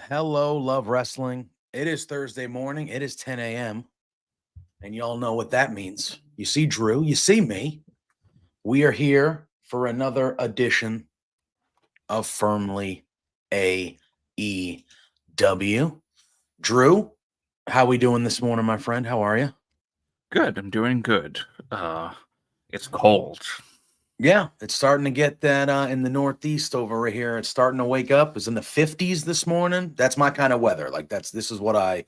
Hello, love wrestling. It is Thursday morning. It is 10 a.m. And y'all know what that means. You see Drew, you see me. We are here for another edition of Firmly AEW. Drew, how we doing this morning, my friend? How are you? Good. I'm doing good. It's cold. Yeah, it's starting to get that in the Northeast over here. It's starting to wake up. It's in the 50s this morning. That's my kind of weather. Like this is what I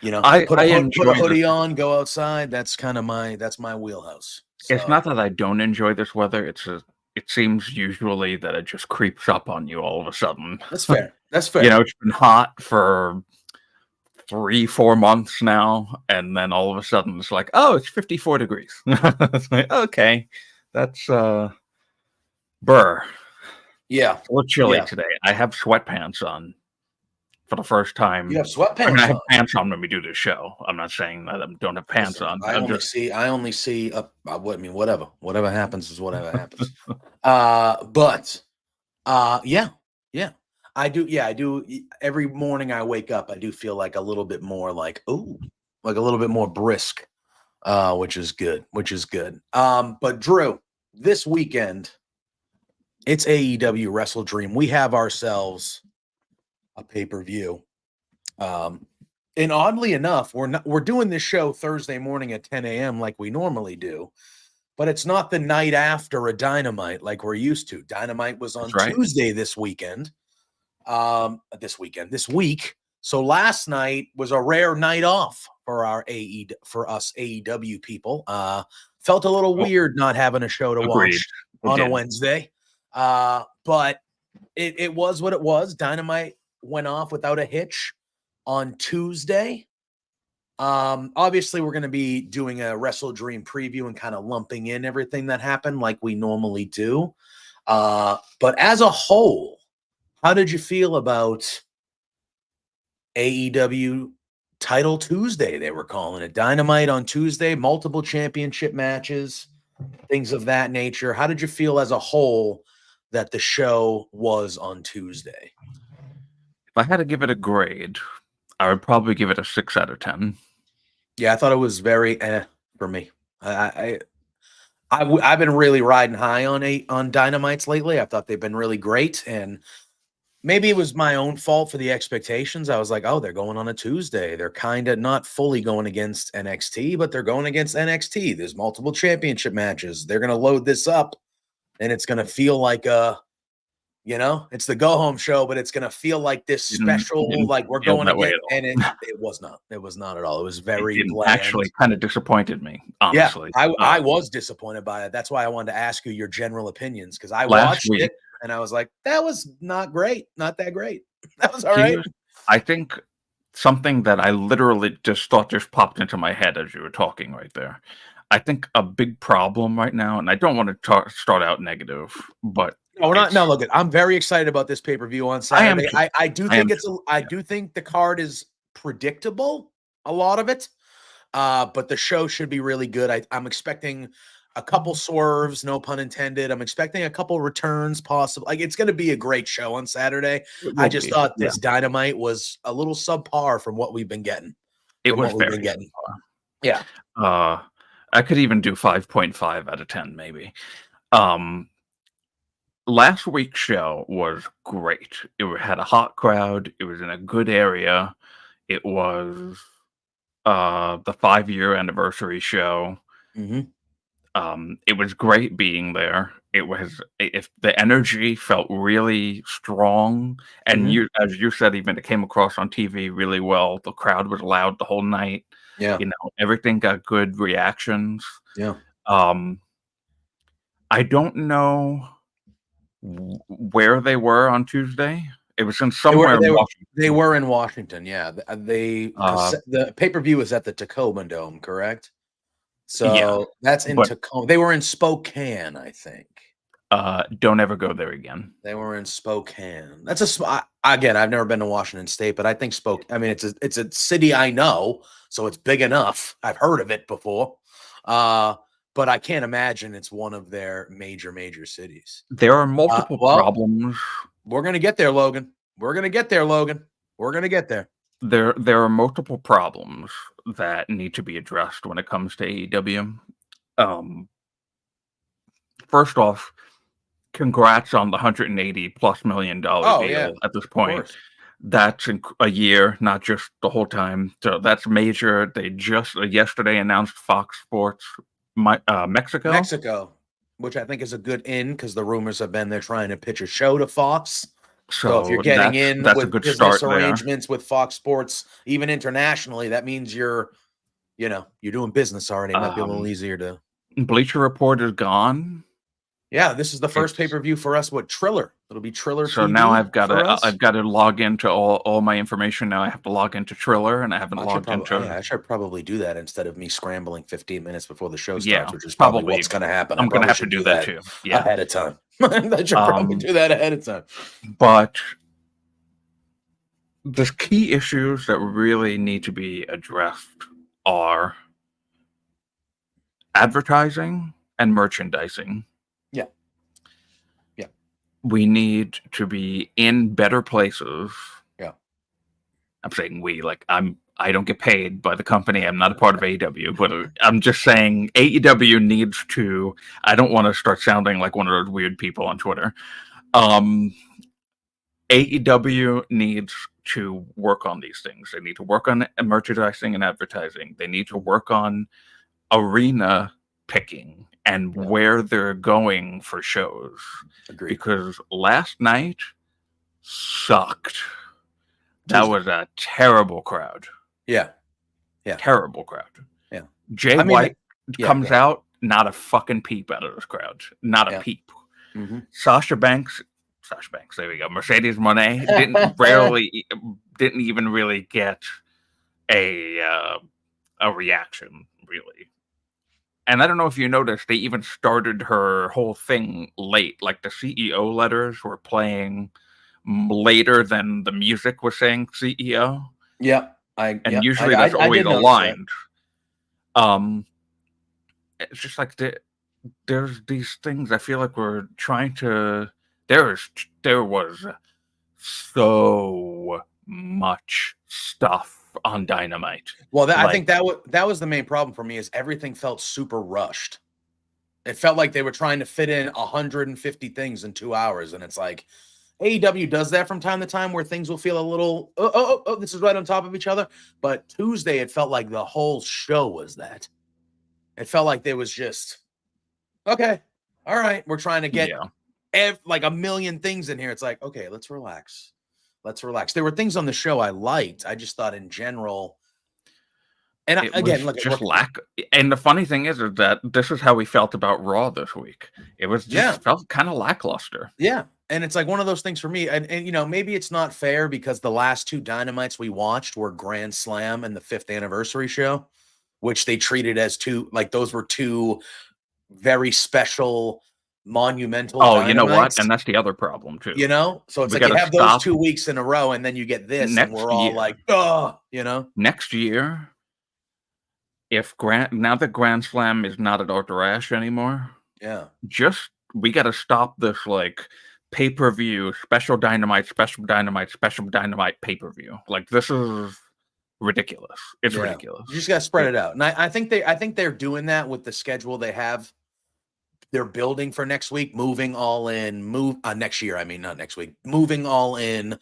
put a hoodie on, go outside. That's kind of my wheelhouse. So. It's not that I don't enjoy this weather. It seems usually that it just creeps up on you all of a sudden. That's fair. That's fair. It's been hot for 3-4 months now, and then all of a sudden it's like, oh, it's 54 degrees. It's like, okay. That's burr. Yeah. It's a little chilly today. I have sweatpants on for the first time. You have sweatpants I have pants on when we do this show. I'm not saying that I don't have pants on. I only see whatever happens is whatever happens. Yeah. I do. Every morning I wake up, I do feel like a little bit more like a little bit more brisk. Which is good. But Drew, this weekend, it's AEW WrestleDream. We have ourselves a pay-per-view. And oddly enough, we're doing this show Thursday morning at 10 a.m. like we normally do, but it's not the night after a Dynamite like we're used to. Dynamite was on Tuesday this week. So last night was a rare night off for us AEW people. Felt a little weird not having a show to watch on a Wednesday. But it was what it was. Dynamite went off without a hitch on Tuesday. Obviously, we're going to be doing a WrestleDream preview and kind of lumping in everything that happened like we normally do. But as a whole, how did you feel about AEW Title Tuesday? They were calling it Dynamite on Tuesday, multiple championship matches, things of that nature. How did you feel as a whole that the show was on Tuesday? If I had to give it a grade, I would probably give it a 6 out of 10. Yeah, I thought it was very for me. I've been really riding high on Dynamites lately. I thought they've been really great, and maybe it was my own fault for the expectations. I was like, oh, they're going on a Tuesday. They're kind of not fully going against NXT, but they're going against NXT. There's multiple championship matches. They're going to load this up, and it's going to feel like it's the go-home show, but it's going to feel like this special, like we're going again. And it was not. It was not at all. It was very bland. Actually kind of disappointed me, honestly. Yeah, I was disappointed by it. That's why I wanted to ask you your general opinions, because I watched it. And I was like, that was not great. Not that great. That was all right. I think something that I literally just popped into my head as you were talking right there. I think a big problem right now, and I don't want to start out negative, but look, I'm very excited about this pay-per-view on Saturday. I do think the card is predictable, a lot of it. But the show should be really good. I'm expecting a couple swerves, no pun intended. I'm expecting a couple returns possible. Like, it's going to be a great show on Saturday. I just thought this Dynamite was a little subpar from what we've been getting. It was very subpar. Yeah. I could even do 5.5 out of 10, maybe. Last week's show was great. It had a hot crowd. It was in a good area. It was the 5-year anniversary show. Mm-hmm. It was great being there. If the energy felt really strong, and Mm-hmm. as you said, even it came across on TV really well. The crowd was loud the whole night. Yeah. Everything got good reactions. Yeah. Um, I don't know where they were on Tuesday. It was in They were somewhere in they were they Washington. were in Washington. Yeah, they Uh, because the pay-per-view was at the Tacoma Dome, correct? yeah, So that's in but Tacoma. They were in Spokane, I think. don't ever go there again. They were in Spokane. That's again. I've never been to Washington State, but I think Spokane. I mean, it's a city I know, so it's big enough. I've heard of it before, but I can't imagine it's one of their major cities. There are multiple Well, problems. we're gonna get there, Logan. We're gonna get there, Logan. We're gonna get there. There are multiple problems that need to be addressed when it comes to AEW. Um, First off, congrats on the $180+ million Oh yeah, deal at this of point. course. That's a year, not just the whole time. So that's major. They just yesterday announced Fox Sports Mexico. Mexico, which I think is a good in because the rumors have been they're trying to pitch a show to Fox. So if you're So getting in that's a with good business start there. arrangements with Fox Sports, even internationally, that means you're doing business already. It might be a little Um, easier to. Bleacher Report is gone. Yeah, this is the first It's pay-per-view for us. What Triller? It'll be Triller So now TV for us. I've got to log into all my information now. I have to log into Triller, and I haven't logged into. I should probably do that instead of me scrambling 15 minutes before the show starts, Yeah, which is probably probably. what's going to happen. I I'm gonna probably have to should do do that that too. Yeah. ahead of time. I should probably do that ahead of time. But the key issues that really need to be addressed are advertising and merchandising. Yeah. Yeah. We need to be in better places. Yeah. I'm saying we, like I don't get paid by the company. I'm not a part of AEW, but I'm just saying AEW needs to. I don't want to start sounding like one of those weird people on Twitter. AEW needs to work on these things. They need to work on merchandising and advertising. They need to work on arena picking and where they're going for shows. Agreed. Because last night sucked. That was a terrible crowd. Yeah. Yeah. Terrible crowd. Yeah. Jay White comes out, not a fucking peep out of this crowd. Not a peep. Mm-hmm. Sasha Banks, there we go. Mercedes Moné didn't even really get a reaction, really. And I don't know if you noticed, they even started her whole thing late. Like the CEO letters were playing later than the music was saying CEO. Yeah. Usually that's always aligned. It's just like there's these things I feel like we're trying to. There was so much stuff on Dynamite. Well, I think that was the main problem for me is everything felt super rushed. It felt like they were trying to fit in 150 things in 2 hours, and it's like AEW does that from time to time where things will feel a little this is right on top of each other. But Tuesday, it felt like the whole show was that. It felt like there was just okay, all right, we're trying to get like a million things in here. It's like, okay, let's relax. There were things on the show I liked. I just thought in general. And again, look, just lack. And the funny thing is that this is how we felt about Raw this week. It was just felt kind of lackluster. Yeah. And it's like one of those things for me. And maybe it's not fair because the last two Dynamites we watched were Grand Slam and the 5th anniversary show, which they treated as those were two very special, monumental. Oh, you know what? And that's the other problem too. So it's like you have those 2 weeks in a row, and then you get this, and we're all like, oh, Next year, if now that Grand Slam is not at Arthur Ashe anymore, we got to stop this like pay-per-view special dynamite pay-per-view. Like this is ridiculous. It's ridiculous. You just got to spread it out, and I think they're doing that with the schedule they have. They're building for next week, moving all in, next year. I mean, not next week, moving all in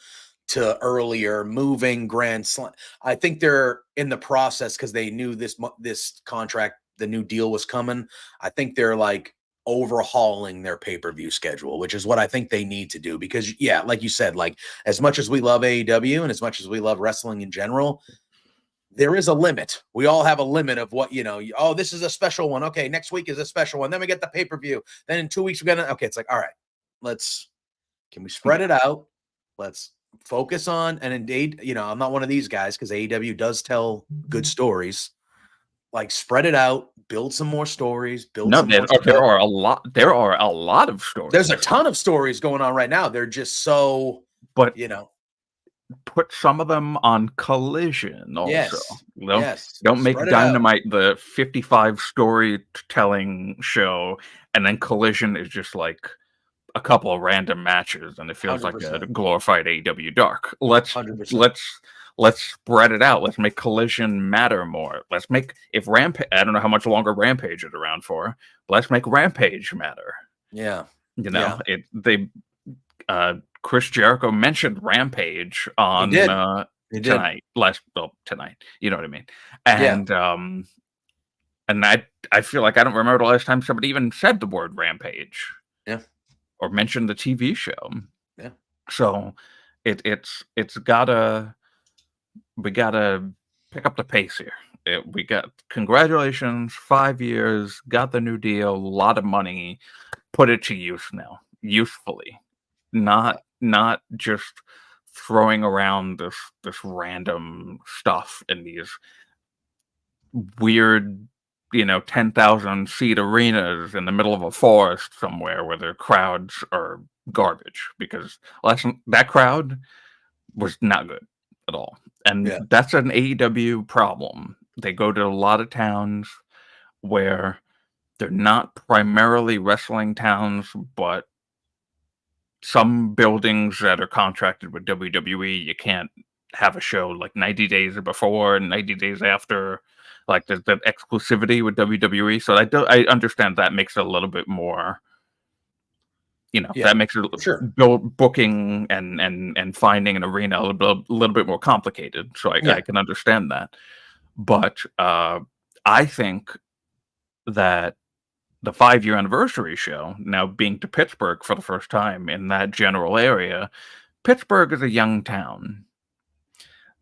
to earlier, moving Grand Slam. I think they're in the process because they knew this contract, the new deal was coming. I think they're like overhauling their pay-per-view schedule, which is what I think they need to do. Because yeah, like you said, like as much as we love AEW and as much as we love wrestling in general, there is a limit. We all have a limit of what, oh, this is a special one. Okay, next week is a special one. Then we get the pay-per-view. Then in 2 weeks, we're gonna, okay, it's like, all right, can we spread it out? Let's focus on, and indeed, I'm not one of these guys because AEW does tell good stories. Like spread it out, build some more stories, there are a lot. There are a lot of stories. There's a ton of stories going on right now. They're just so, but put some of them on Collision also. Yes. Don't make Dynamite the 55 storytelling show, and then Collision is just like a couple of random matches, and it feels 100%. Like a glorified AEW Dark. Let's spread it out. Let's make Collision matter more. Let's make Rampage. I don't know how much longer Rampage is around for, but let's make Rampage matter. Yeah, Chris Jericho mentioned Rampage on tonight. Tonight. You know what I mean? And and I feel like I don't remember the last time somebody even said the word Rampage. Yeah. Or mentioned the TV show. Yeah. So we gotta pick up the pace here. We got congratulations, 5 years, got the new deal, a lot of money, put it to use now, usefully, not just throwing around this random stuff in these weird 10,000 seat arenas in the middle of a forest somewhere where the crowds are garbage, because that crowd was not good at all. And that's an AEW problem. They go to a lot of towns where they're not primarily wrestling towns, but some buildings that are contracted with WWE, you can't have a show like 90 days before and 90 days after. Like the exclusivity with WWE, so I understand that makes it a little bit more, that makes it booking and finding an arena a little bit more complicated. So I can understand that, but I think that the 5-year anniversary show now being to Pittsburgh for the first time in that general area, Pittsburgh is a young town.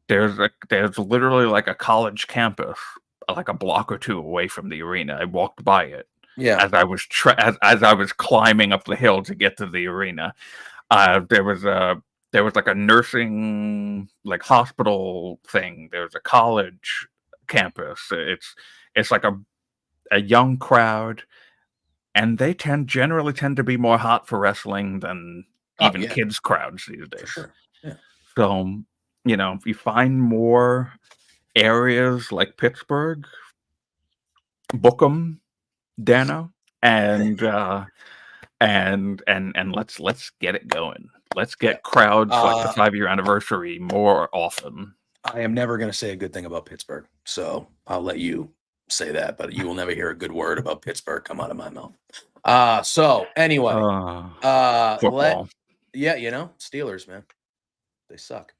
There's literally like a college campus, like a block or two away from the arena. I walked by it as I was as I was climbing up the hill to get to the arena. There was like a nursing hospital thing. There's a college campus. It's like a young crowd, and they generally tend to be more hot for wrestling than even kids crowds these days. For sure. Yeah. So if you find more areas like Pittsburgh, book them, Dano, and let's get it going. Let's get crowds like the 5-year anniversary more often. I am never going to say a good thing about Pittsburgh, so I'll let you say that, but you will never hear a good word about Pittsburgh come out of my mouth. So anyway, football. Steelers, man, they suck.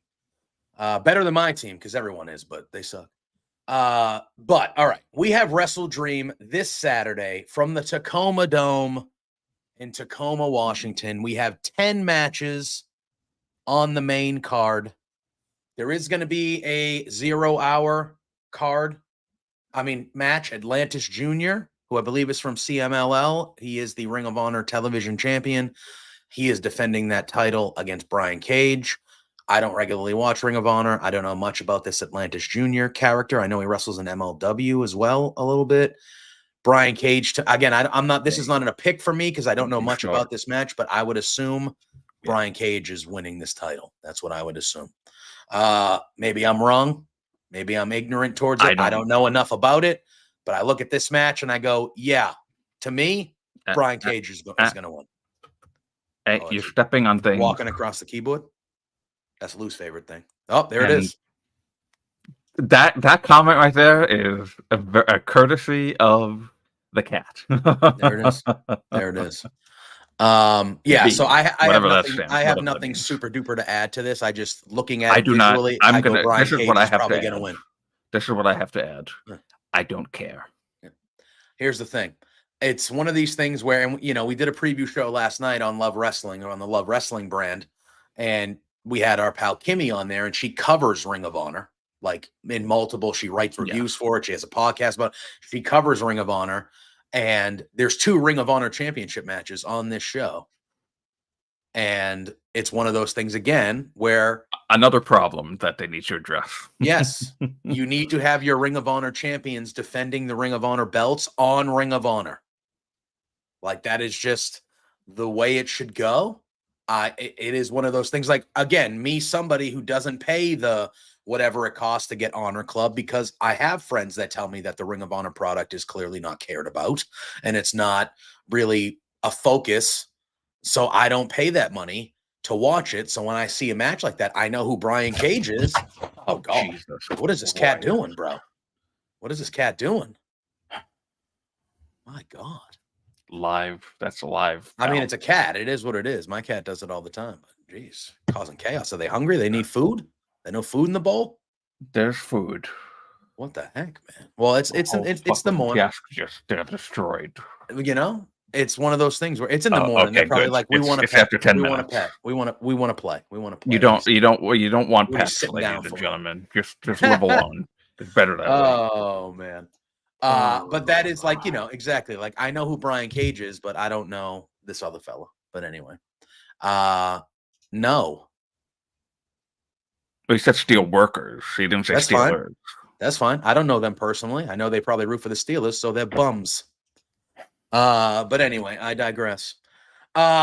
Better than my team because everyone is, but they suck. But all right, we have WrestleDream this Saturday from the Tacoma Dome in Tacoma, Washington. We have 10 matches on the main card. There is going to be a 0-hour match. Atlantis Jr., who I believe is from CMLL. He is the Ring of Honor television champion. He is defending that title against Brian Cage. I don't regularly watch Ring of Honor. I don't know much about this Atlantis Jr. character. I know he wrestles in MLW as well a little bit. Brian Cage, I'm not. This is not a pick for me because I don't know much about this match, but I would assume Brian Cage is winning this title. That's what I would assume. Maybe I'm wrong. Maybe I'm ignorant towards it. I don't know enough about it, but I look at this match and I go, to me, Brian Cage is going to win. Hey, you're stepping on things. Walking across the keyboard. That's Lou's favorite thing. Oh, there it is. That comment right there is a courtesy of the cat. There it is. There it is. Yeah, so I have Whatever that nothing. stands, I have whatever that nothing means. super duper to add to this. I just looking at I it do not. visually, I'm I go gonna. Brian This is what Cage I is have to probably gonna add. win. This is what I have to add. Yeah. I don't care. Yeah. Here's the thing. It's one of these things where, and we did a preview show last night on Love Wrestling or on the Love Wrestling brand, and we had our pal Kimmy on there, and she covers Ring of Honor like in multiple. She writes reviews for it. She has a podcast about it. She covers Ring of Honor, and there's 2 Ring of Honor championship matches on this show. And it's one of those things again where Another problem that they need to address. yes, you need to have your Ring of Honor champions defending the Ring of Honor belts on Ring of Honor. Like that is just the way it should go. It is one of those things. Like again, me, somebody who doesn't pay the whatever it costs to get Honor Club, because I have friends that tell me that the Ring of Honor product is clearly not cared about and it's not really a focus. So I don't pay that money to watch it. So when I see a match like that, I know who Brian Cage is. Oh God, Jesus. what is this cat doing, bro? What is this cat doing? My God. Live. That's live. I mean, it's a cat. It is what it is. My cat does it all the time. But geez, causing chaos. Are they hungry? They need food? They no food in the bowl? There's food. What the heck, man? Well, it's the morning. Yes, just they're destroyed. It's one of those things where it's in the morning. Okay, They're probably good. like, we want to pet. After 10 we minutes. want to pet. We want to play. We want to play. You don't want We're just pets, sitting down ladies and for gentlemen. Just live alone. It's better that way. Oh man. But that is like, exactly. Like I know who Brian Cage is, but I don't know this other fella. But anyway. No. Well, he said steel workers. He didn't say That's Steelers. fine. That's fine. I don't know them personally. I know they probably root for the Steelers, so they're bums. But anyway, I digress.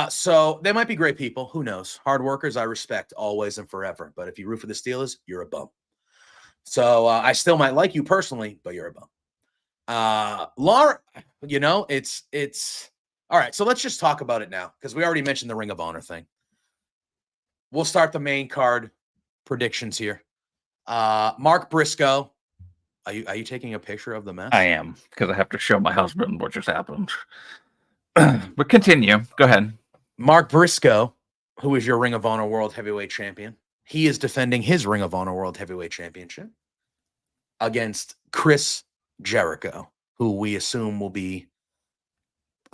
So they might be great people. Who knows? Hard workers, I respect always and forever. But if you root for the Steelers, you're a bum. So I still might like you personally, but you're a bum. Laura, it's all right. So let's just talk about it now because we already mentioned the Ring of Honor thing. We'll start the main card predictions here. Mark Briscoe. Are you taking a picture of the mess? I am, because I have to show my husband what just happened. But continue. Go ahead. Mark Briscoe, who is your Ring of Honor World Heavyweight Champion, he is defending his Ring of Honor World Heavyweight Championship against Chris Jericho, who we assume will be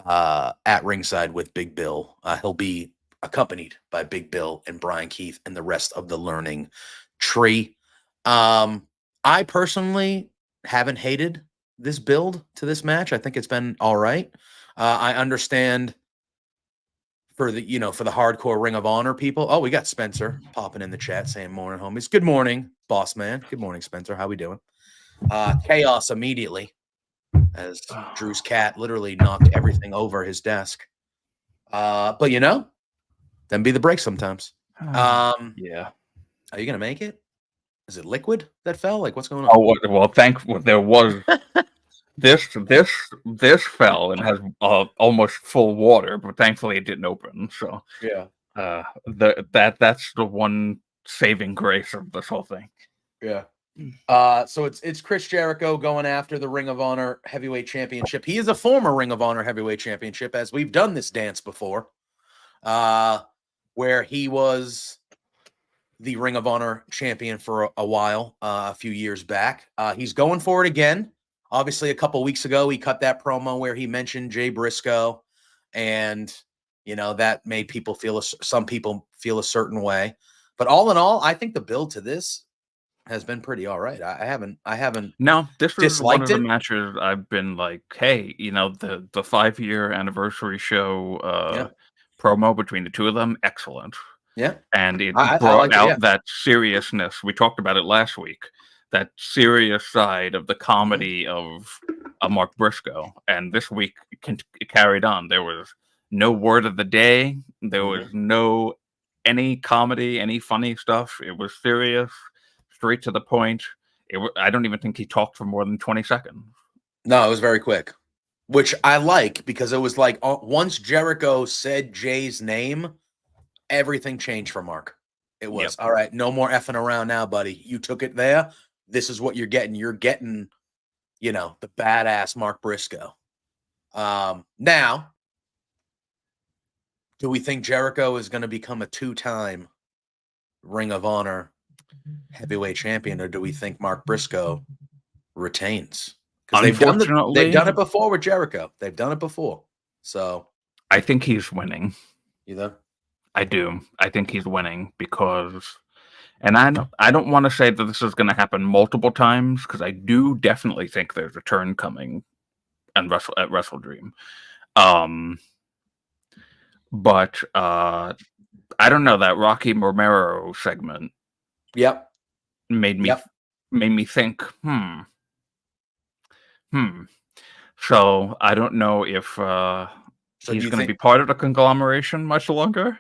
at ringside with Big Bill. He'll be accompanied by Big Bill and Brian Keith and the rest of the learning tree. I personally haven't hated this build to this match. I think it's been all right. I understand for the hardcore Ring of Honor people. Oh, we got Spencer popping in the chat saying morning, homies. Good morning, boss man. Good morning, Spencer. How we doing? Chaos immediately as Drew's cat literally knocked everything over his desk. But then be the break sometimes. Yeah. Are you gonna make it? Is it liquid that fell? Like what's going on? Oh well, there was this fell and has almost full water, but thankfully it didn't open. So Yeah. That's the one saving grace of this whole thing. Yeah. So it's Chris Jericho going after the Ring of Honor Heavyweight Championship. He is a former Ring of Honor Heavyweight Championship, as we've done this dance before, where he was the Ring of Honor champion for a while, a few years back. He's going for it again. Obviously, a couple weeks ago, he cut that promo where he mentioned Jay Briscoe, and that made some people feel a certain way. But all in all, I think the build to this has been pretty all right. I haven't. No, this was one of the it. matches I've been like, hey, the 5-year anniversary show promo between the two of them, excellent. Yeah, and it I brought out that seriousness. We talked about it last week. That serious side of the comedy of Mark Briscoe, and this week it carried on. There was no word of the day. There was no any comedy, any funny stuff. It was serious, straight to the point. I don't even think he talked for more than 20 seconds. No, it was very quick, which I like because it was like once Jericho said Jay's name, everything changed for Mark. It was all right. No more effing around now, buddy. You took it there. This is what you're getting. You're getting, the badass Mark Briscoe. Now, Do we think Jericho is going to become a 2-time Ring of Honor heavyweight champion, or do we think Mark Briscoe retains? Because they've done it before with Jericho. They've done it before. So I think he's winning. You know? I do. I think he's winning because, and I don't want to say that this is going to happen multiple times, because I do definitely think there's a turn coming at WrestleDream. But I don't know, that Rocky Romero segment. Yep. Made me think. So I don't know if he's going to be part of the conglomeration much longer.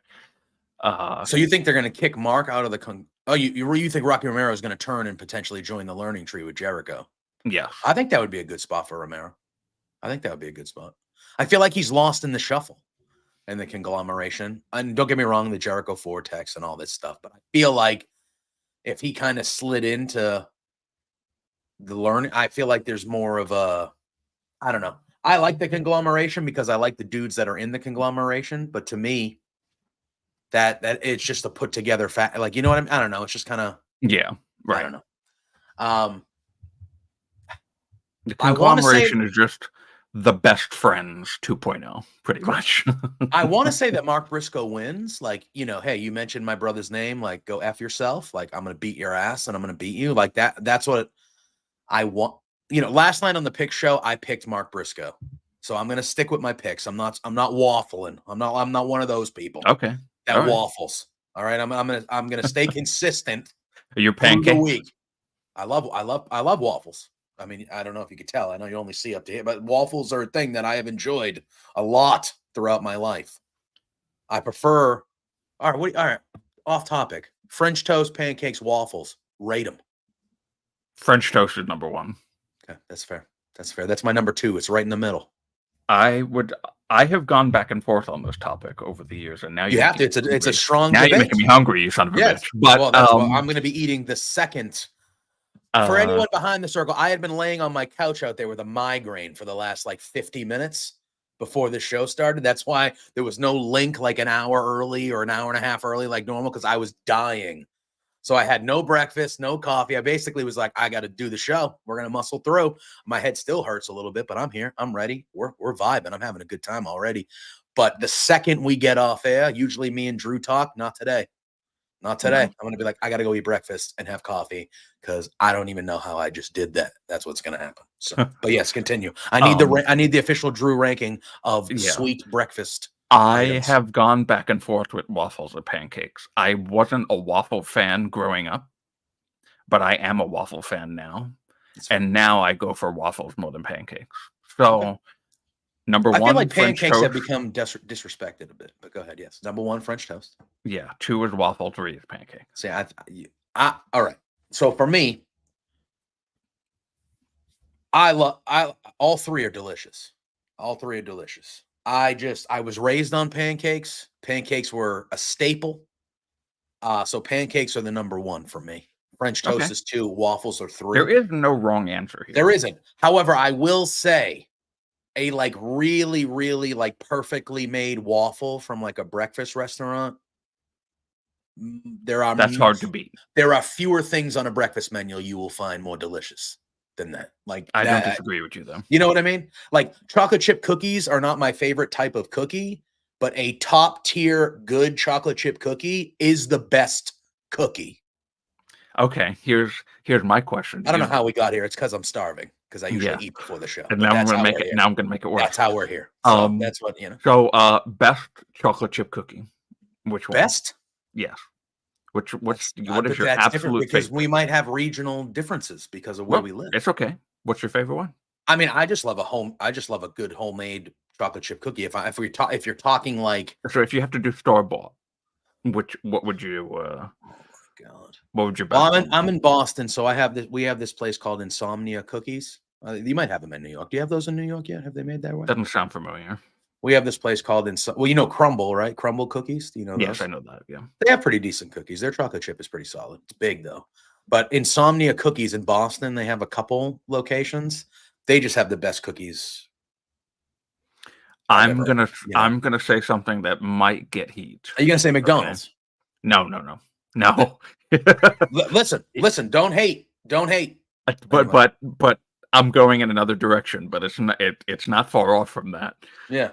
So you think they're going to kick Mark out of the you think Rocky Romero is going to turn and potentially join the Learning Tree with Jericho? Yes. I think that would be a good spot for Romero. I think that would be a good spot. I feel like he's lost in the shuffle and the conglomeration. And don't get me wrong, the Jericho Vortex and all this stuff, but I feel like if he kind of slid into the learning, I feel like there's more of a, I don't know. I like the conglomeration because I like the dudes that are in the conglomeration, but to me, that it's just a put together like, you know what I mean? I don't know. It's just kind of, yeah, right. I don't know. The conglomeration is just the best friends 2.0, pretty much. I want to say that Mark Briscoe wins. Like, hey, you mentioned my brother's name. Like, go F yourself. Like, I'm going to beat your ass and I'm going to beat you. Like that. That's what I want. Last night on the pick show, I picked Mark Briscoe. So I'm going to stick with my picks. I'm not waffling. I'm not one of those people. Okay. That waffles. All right. I'm going to stay consistent. Are you pancakes? Through the week. I love waffles. I mean, I don't know if you could tell. I know you only see up to here, but waffles are a thing that I have enjoyed a lot throughout my life. I prefer. All right. Off topic. French toast, pancakes, waffles. Rate them. French toast is number one. Okay, that's fair. That's my number 2. It's right in the middle. I have gone back and forth on this topip over the years, and now you have to. It's a strong. Now debate. You're making me hungry, you son of a bitch. But that's what I'm going to be eating the second. For anyone behind the circle, I had been laying on my couch out there with a migraine for the last 50 minutes before the show started. That's why there was no link an hour early or an hour and a half early like normal, because I was dying. So I had no breakfast, no coffee. I basically was like, I got to do the show. We're going to muscle through. My head still hurts a little bit, but I'm here. I'm ready. We're vibing. I'm having a good time already. But the second we get off air, usually me and Drew talk. Not today. I'm going to be like, I got to go eat breakfast and have coffee because I don't even know how I just did that. That's what's going to happen. So, but yes, continue. I need the official Drew ranking of sweet breakfast. I have gone back and forth with waffles or pancakes. I wasn't a waffle fan growing up, but I am a waffle fan now. And now I go for waffles more than pancakes. So number one, I feel like French pancakes toast. Have become disrespected a bit, but go ahead. Yes. Number 1, French toast. Yeah. 2 is waffle, 3 is pancake. See, all right. So for me, all 3 are delicious. All 3 are delicious. I was raised on pancakes. Pancakes were a staple. So pancakes are the number 1 for me. French toast is 2, waffles are 3. There is no wrong answer here. There isn't. However, I will say a really, really perfectly made waffle from a breakfast restaurant. That's hard to beat. There are fewer things on a breakfast menu you will find more delicious than that. I don't disagree with you though. You know what I mean? Chocolate chip cookies are not my favorite type of cookie, but a top tier good chocolate chip cookie is the best cookie. Okay, here's my question. I don't know how we got here. It's because I'm starving because I usually eat before the show. And now I'm going to make it. Now I'm going to make it work. That's how we're here. So that's what So best chocolate chip cookie. Which one? Best? Yes. What is your absolute because favorite? we might have regional differences because of where we live. It's okay. What's your favorite one? I mean, I just love a good homemade chocolate chip cookie. If you're talking so if you have to do store bought, what would you God. What would your best? Well, I'm in Boston, so we have this place called Insomnia Cookies. You might have them in New York. Do you have those in New York yet? Have they made that way? Doesn't sound familiar. We have this place called Crumble, right? Crumble cookies. Do you know those? Yes, I know that. Yeah, they have pretty decent cookies. Their chocolate chip is pretty solid. It's big though. But Insomnia Cookies in Boston, they have a couple locations. They just have the best cookies. I'm ever. I'm gonna say something that might get heat. Are you gonna say Okay. McDonald's? No. Listen. Don't hate. Don't hate. But Anyway. I'm going in another direction, but it's not far off from that. Yeah.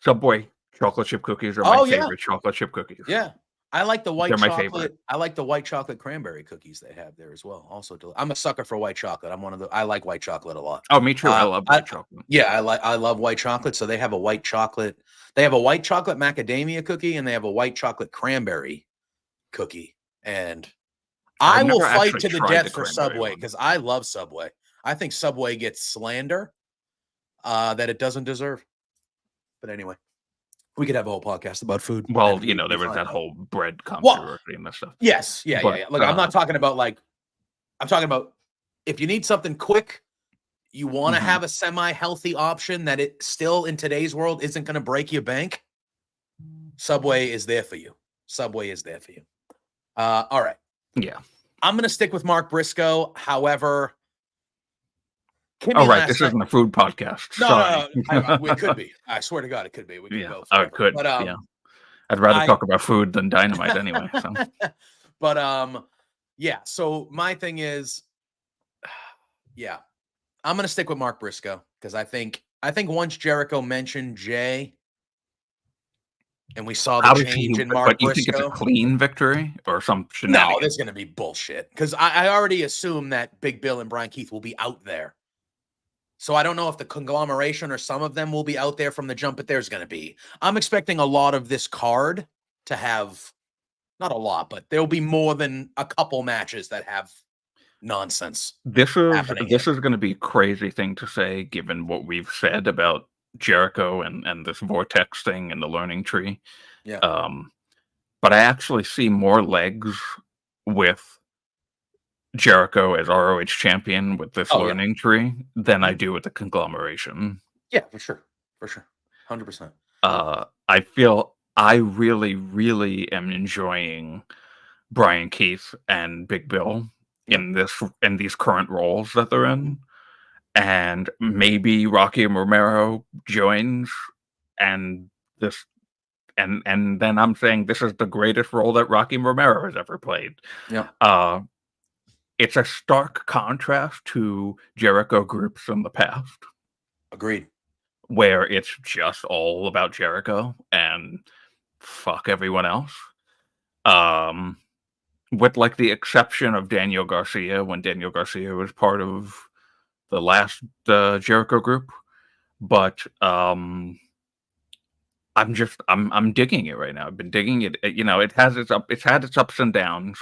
Subway chocolate chip cookies are my Oh yeah. favorite chocolate chip cookies. Yeah. I like the white They're my chocolate. favorite. I like the white chocolate cranberry cookies they have there as well. Also, I'm a sucker for white chocolate. I like white chocolate a lot. Oh, me too. I love white chocolate. Yeah, I love white chocolate. So they have a white chocolate. They have a white chocolate macadamia cookie and they have a white chocolate cranberry cookie. And I I've will never fight actually to the tried death the for cranberry Subway one. because I love Subway. I think Subway gets slander that it doesn't deserve. But anyway, we could have a whole podcast about food. Well, and you we'd know, be there was fine. that whole bread Well, controversy and that stuff. yes, yeah. Look, I'm not talking about I'm talking about if you need something quick, you want to have a semi-healthy option that it still in today's world isn't going to break your bank. Subway is there for you. Subway is there for you. All right. Yeah. I'm going to stick with Mark Briscoe. However, All right, this isn't a food podcast. No, it could be. I swear to God, it could be. We could go. It could. But yeah. I'd rather talk about food than Dynamite anyway. So. But yeah. So my thing is, yeah, I'm gonna stick with Mark Briscoe because I think once Jericho mentioned Jay, and we saw the change in Mark Briscoe. But you think it's a clean victory or some shenanigans? No, there's gonna be bullshit because I already assume that Big Bill and Brian Keith will be out there. So I don't know if the conglomeration or some of them will be out there from the jump, but there's going to be. I'm expecting a lot of this card to have, not a lot, but there'll be more than a couple matches that have nonsense. This is going to be a crazy thing to say, given what we've said about Jericho and this vortex thing and the learning tree. Yeah. But I actually see more legs with Jericho as ROH champion with this learning tree than I do with the conglomeration. Yeah, for sure. 100%. I feel I really, really am enjoying Brian Keith and Big Bill in these current roles that they're in. And maybe Rocky Romero joins and then I'm saying this is the greatest role that Rocky Romero has ever played. Yeah. It's a stark contrast to Jericho groups in the past. Agreed. Where it's just all about Jericho and fuck everyone else. With like the exception of Daniel Garcia, when Daniel Garcia was part of the last Jericho group. But I'm digging it right now. I've been digging it. It had its ups and downs.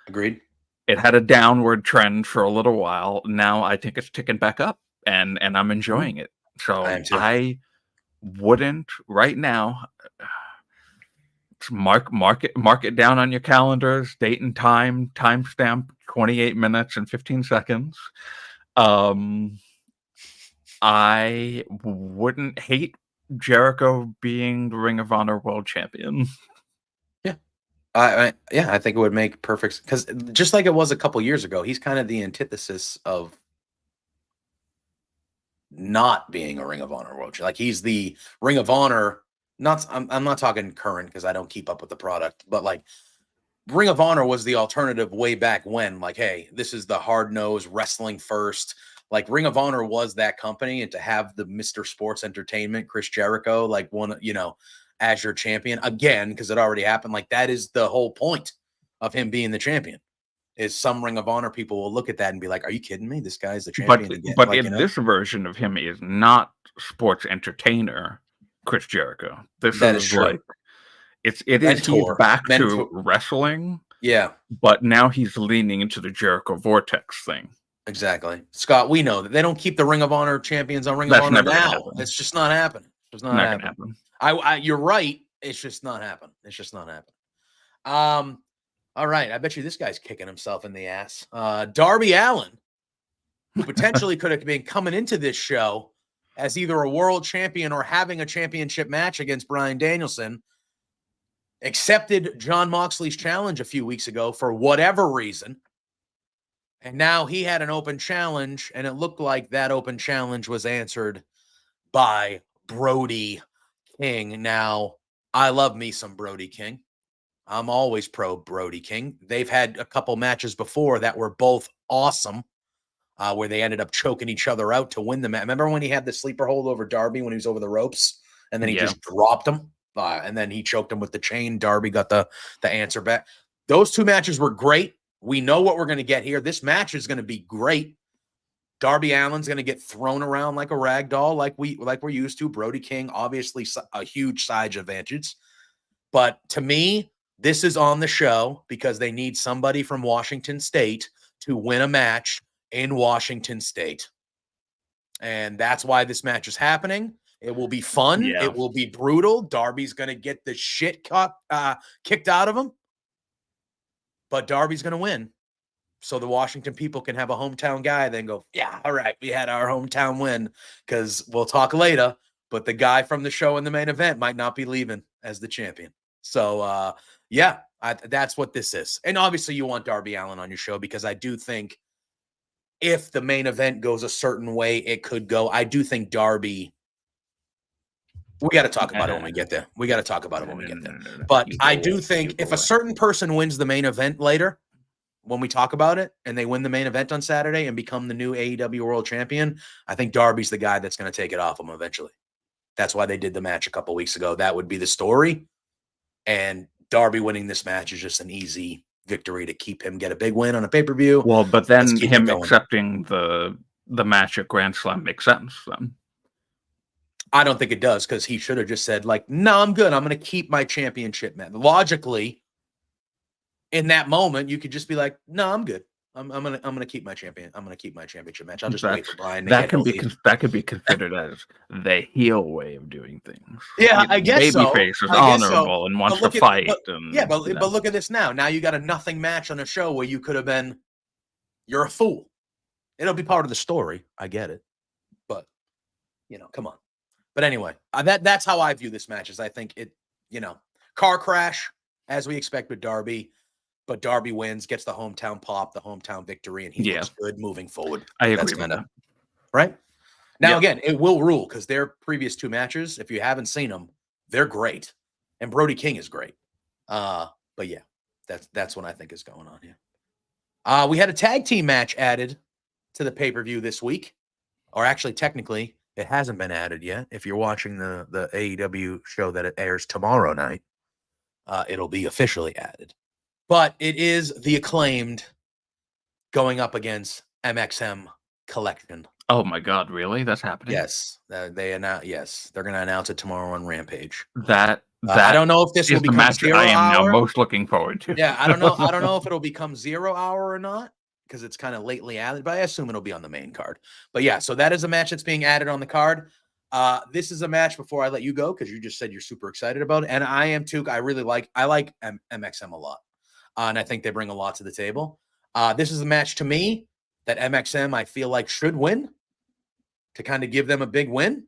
Agreed. It had a downward trend for a little while. Now I think it's ticking back up, and I'm enjoying it. So I wouldn't right now. Mark it down on your calendars. Date and timestamp 28 minutes and 15 seconds. I wouldn't hate Jericho being the Ring of Honor World Champion. I think it would make perfect, because just like it was a couple years ago, he's kind of the antithesis of not being a Ring of Honor World Champion. Like he's the Ring of Honor. I'm not talking current because I don't keep up with the product, but like Ring of Honor was the alternative way back when. Like, hey, this is the hard-nosed wrestling first. Like Ring of Honor was that company, and to have the Mr. Sports Entertainment, Chris Jericho, like as your champion again, because it already happened. Like that is the whole point of him being the champion. Is some Ring of Honor people will look at that and be like, "Are you kidding me? This guy's the champion again." But this version of him is not sports entertainer Chris Jericho. That is true. Like he's back to wrestling. Yeah, but now he's leaning into the Jericho Vortex thing. Exactly, Scott. We know that they don't keep the Ring of Honor champions on Ring of Honor now. It's just not happening. It's just not happening. You're right. It's just not happening. All right. I bet you this guy's kicking himself in the ass. Darby Allin, who potentially could have been coming into this show as either a world champion or having a championship match against Bryan Danielson, accepted Jon Moxley's challenge a few weeks ago for whatever reason. And now he had an open challenge, and it looked like that open challenge was answered by Brody King. Now, I love me some Brody King. I'm always pro Brody King. They've had a couple matches before that were both awesome, where they ended up choking each other out to win the match. Remember when he had the sleeper hold over Darby when he was over the ropes, and then he just dropped him, and then he choked him with the chain. Darby got the answer back. Those two matches were great. We know what we're going to get here. This match is going to be great. Darby Allin's going to get thrown around like a rag doll, like we're used to. Brody King, obviously a huge size advantage. But to me, this is on the show because they need somebody from Washington State to win a match in Washington State. And that's why this match is happening. It will be fun. Yeah. It will be brutal. Darby's going to get the shit kicked out of him. But Darby's going to win. So the Washington people can have a hometown guy, then go, yeah, all right, we had our hometown win, because we'll talk later, but the guy from the show in the main event might not be leaving as the champion. So, that's what this is. And obviously you want Darby Allin on your show, because I do think if the main event goes a certain way, it could go. I do think Darby, we got to talk about it when we get there. But I do think if a certain person wins the main event later, when we talk about it, and they win the main event on Saturday and become the new AEW World Champion, I think Darby's the guy that's going to take it off him eventually. That's why they did the match a couple weeks ago. That would be the story. And Darby winning this match is just an easy victory to keep him get a big win on a pay-per-view. Well, but then him accepting the match at Grand Slam makes sense then. I don't think it does, because he should have just said, like, no, I'm good. I'm going to keep my championship, man. Logically, in that moment, you could just be like, no, I'm good. I'm gonna keep my champion. I'm gonna keep my championship match. I'll just wait for Brian. That could be considered as the heel way of doing things. Yeah, I guess so. Babyface is honorable and wants to fight. But look at this now. Now you got a nothing match on a show where you could have been. You're a fool. It'll be part of the story. I get it, but come on. But anyway, that's how I view this match. Is I think it, car crash as we expect with Darby. But Darby wins, gets the hometown pop, the hometown victory, and he looks good moving forward. I agree with that. Right? Now, again, it will rule, because their previous two matches, if you haven't seen them, they're great. And Brody King is great. But yeah, that's what I think is going on here. We had a tag team match added to the pay-per-view this week. Or actually, technically, it hasn't been added yet. If you're watching the AEW show that it airs tomorrow night, it'll be officially added. But it is the Acclaimed going up against MXM Collection. Oh my God! Really? That's happening? Yes, they announced. Yes, they're going to announce it tomorrow on Rampage. That I don't know if this will become the match 0 I am hour. now most looking forward to. Yeah, I don't know. I don't know if it'll become 0 hour or not, because it's kind of lately added. But I assume it'll be on the main card. But yeah, so that is a match that's being added on the card. This is a match before I let you go, because you just said you're super excited about it, and I am too. I like MXM a lot. And I think they bring a lot to the table. This is a match to me that MXM, I feel like, should win to kind of give them a big win.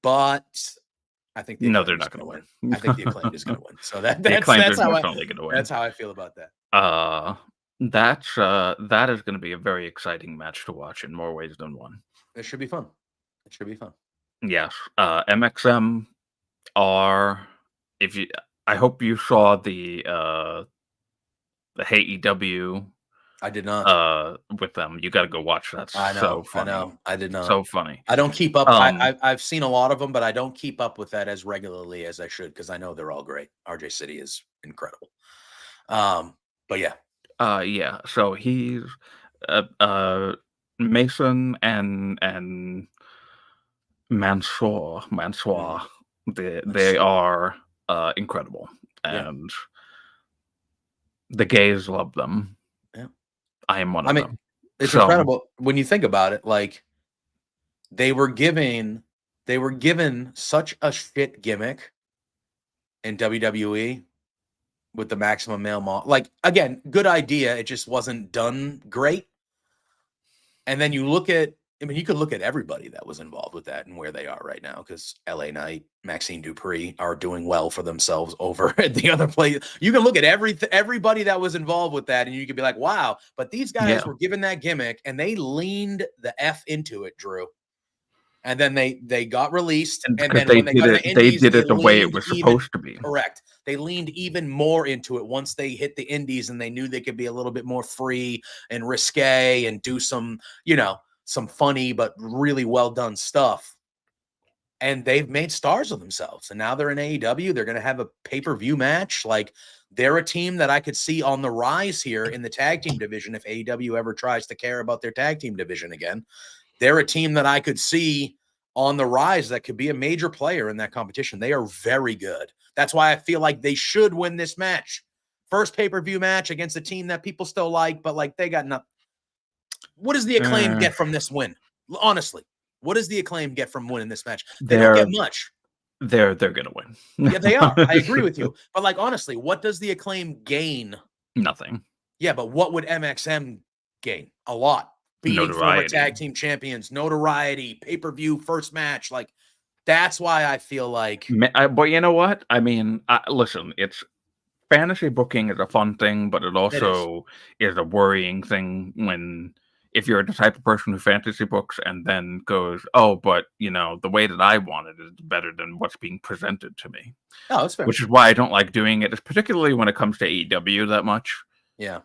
But I think they're not going to win. I think the Acclaimed is going to win. So that's definitely going to win. That's how I feel about that. That is going to be a very exciting match to watch in more ways than one. It should be fun. Yes. MXM are, I hope you saw the AEW. I did not. With them, you got to go watch that. I know. So funny. I know. I did not. So funny. I don't keep up. I've seen a lot of them, but I don't keep up with that as regularly as I should, because I know they're all great. RJ City is incredible. But yeah. Yeah. So he's Mason and Mansoor. They are incredible, and the gays love them. Yeah, I am one of them. It's incredible when you think about it. Like, they were given such a shit gimmick in WWE with the maximum male model. Like, again, good idea. It just wasn't done great. And then you look at, you could look at everybody that was involved with that and where they are right now, because LA Knight, Maxine Dupree are doing well for themselves over at the other place. You can look at everybody that was involved with that, and you could be like, wow, but these guys were given that gimmick and they leaned the F into it, Drew. and then they got released, and because then when they got to the they indies, did they it the way it leaned was even supposed to be. correct. They leaned even more into it once they hit the indies, and they knew they could be a little bit more free and risque and do some, some funny but really well done stuff. And they've made stars of themselves. And now they're in AEW. They're going to have a pay-per-view match. Like, they're a team that I could see on the rise here in the tag team division if AEW ever tries to care about their tag team division again. They're a team that I could see on the rise that could be a major player in that competition. They are very good. That's why I feel like they should win this match. First pay-per-view match against a team that people still like, but like they got nothing. What does the Acclaim get from this win? Honestly, what does the Acclaim get from winning this match? They don't get much. They're gonna win. Yeah, they are. I agree with you. But like, honestly, what does the Acclaim gain? Nothing. Yeah, but what would MXM gain? A lot. Beating former tag team champions, notoriety, pay-per-view, first match. Like, that's why I feel like. But you know what? I mean, listen, it's fantasy booking is a fun thing, but it also is a worrying thing if you're the type of person who fantasy books and then goes, oh, but the way that I want it is better than what's being presented to me. Oh, that's fair. Which is why I don't like doing it, particularly when it comes to AEW that much. Yeah.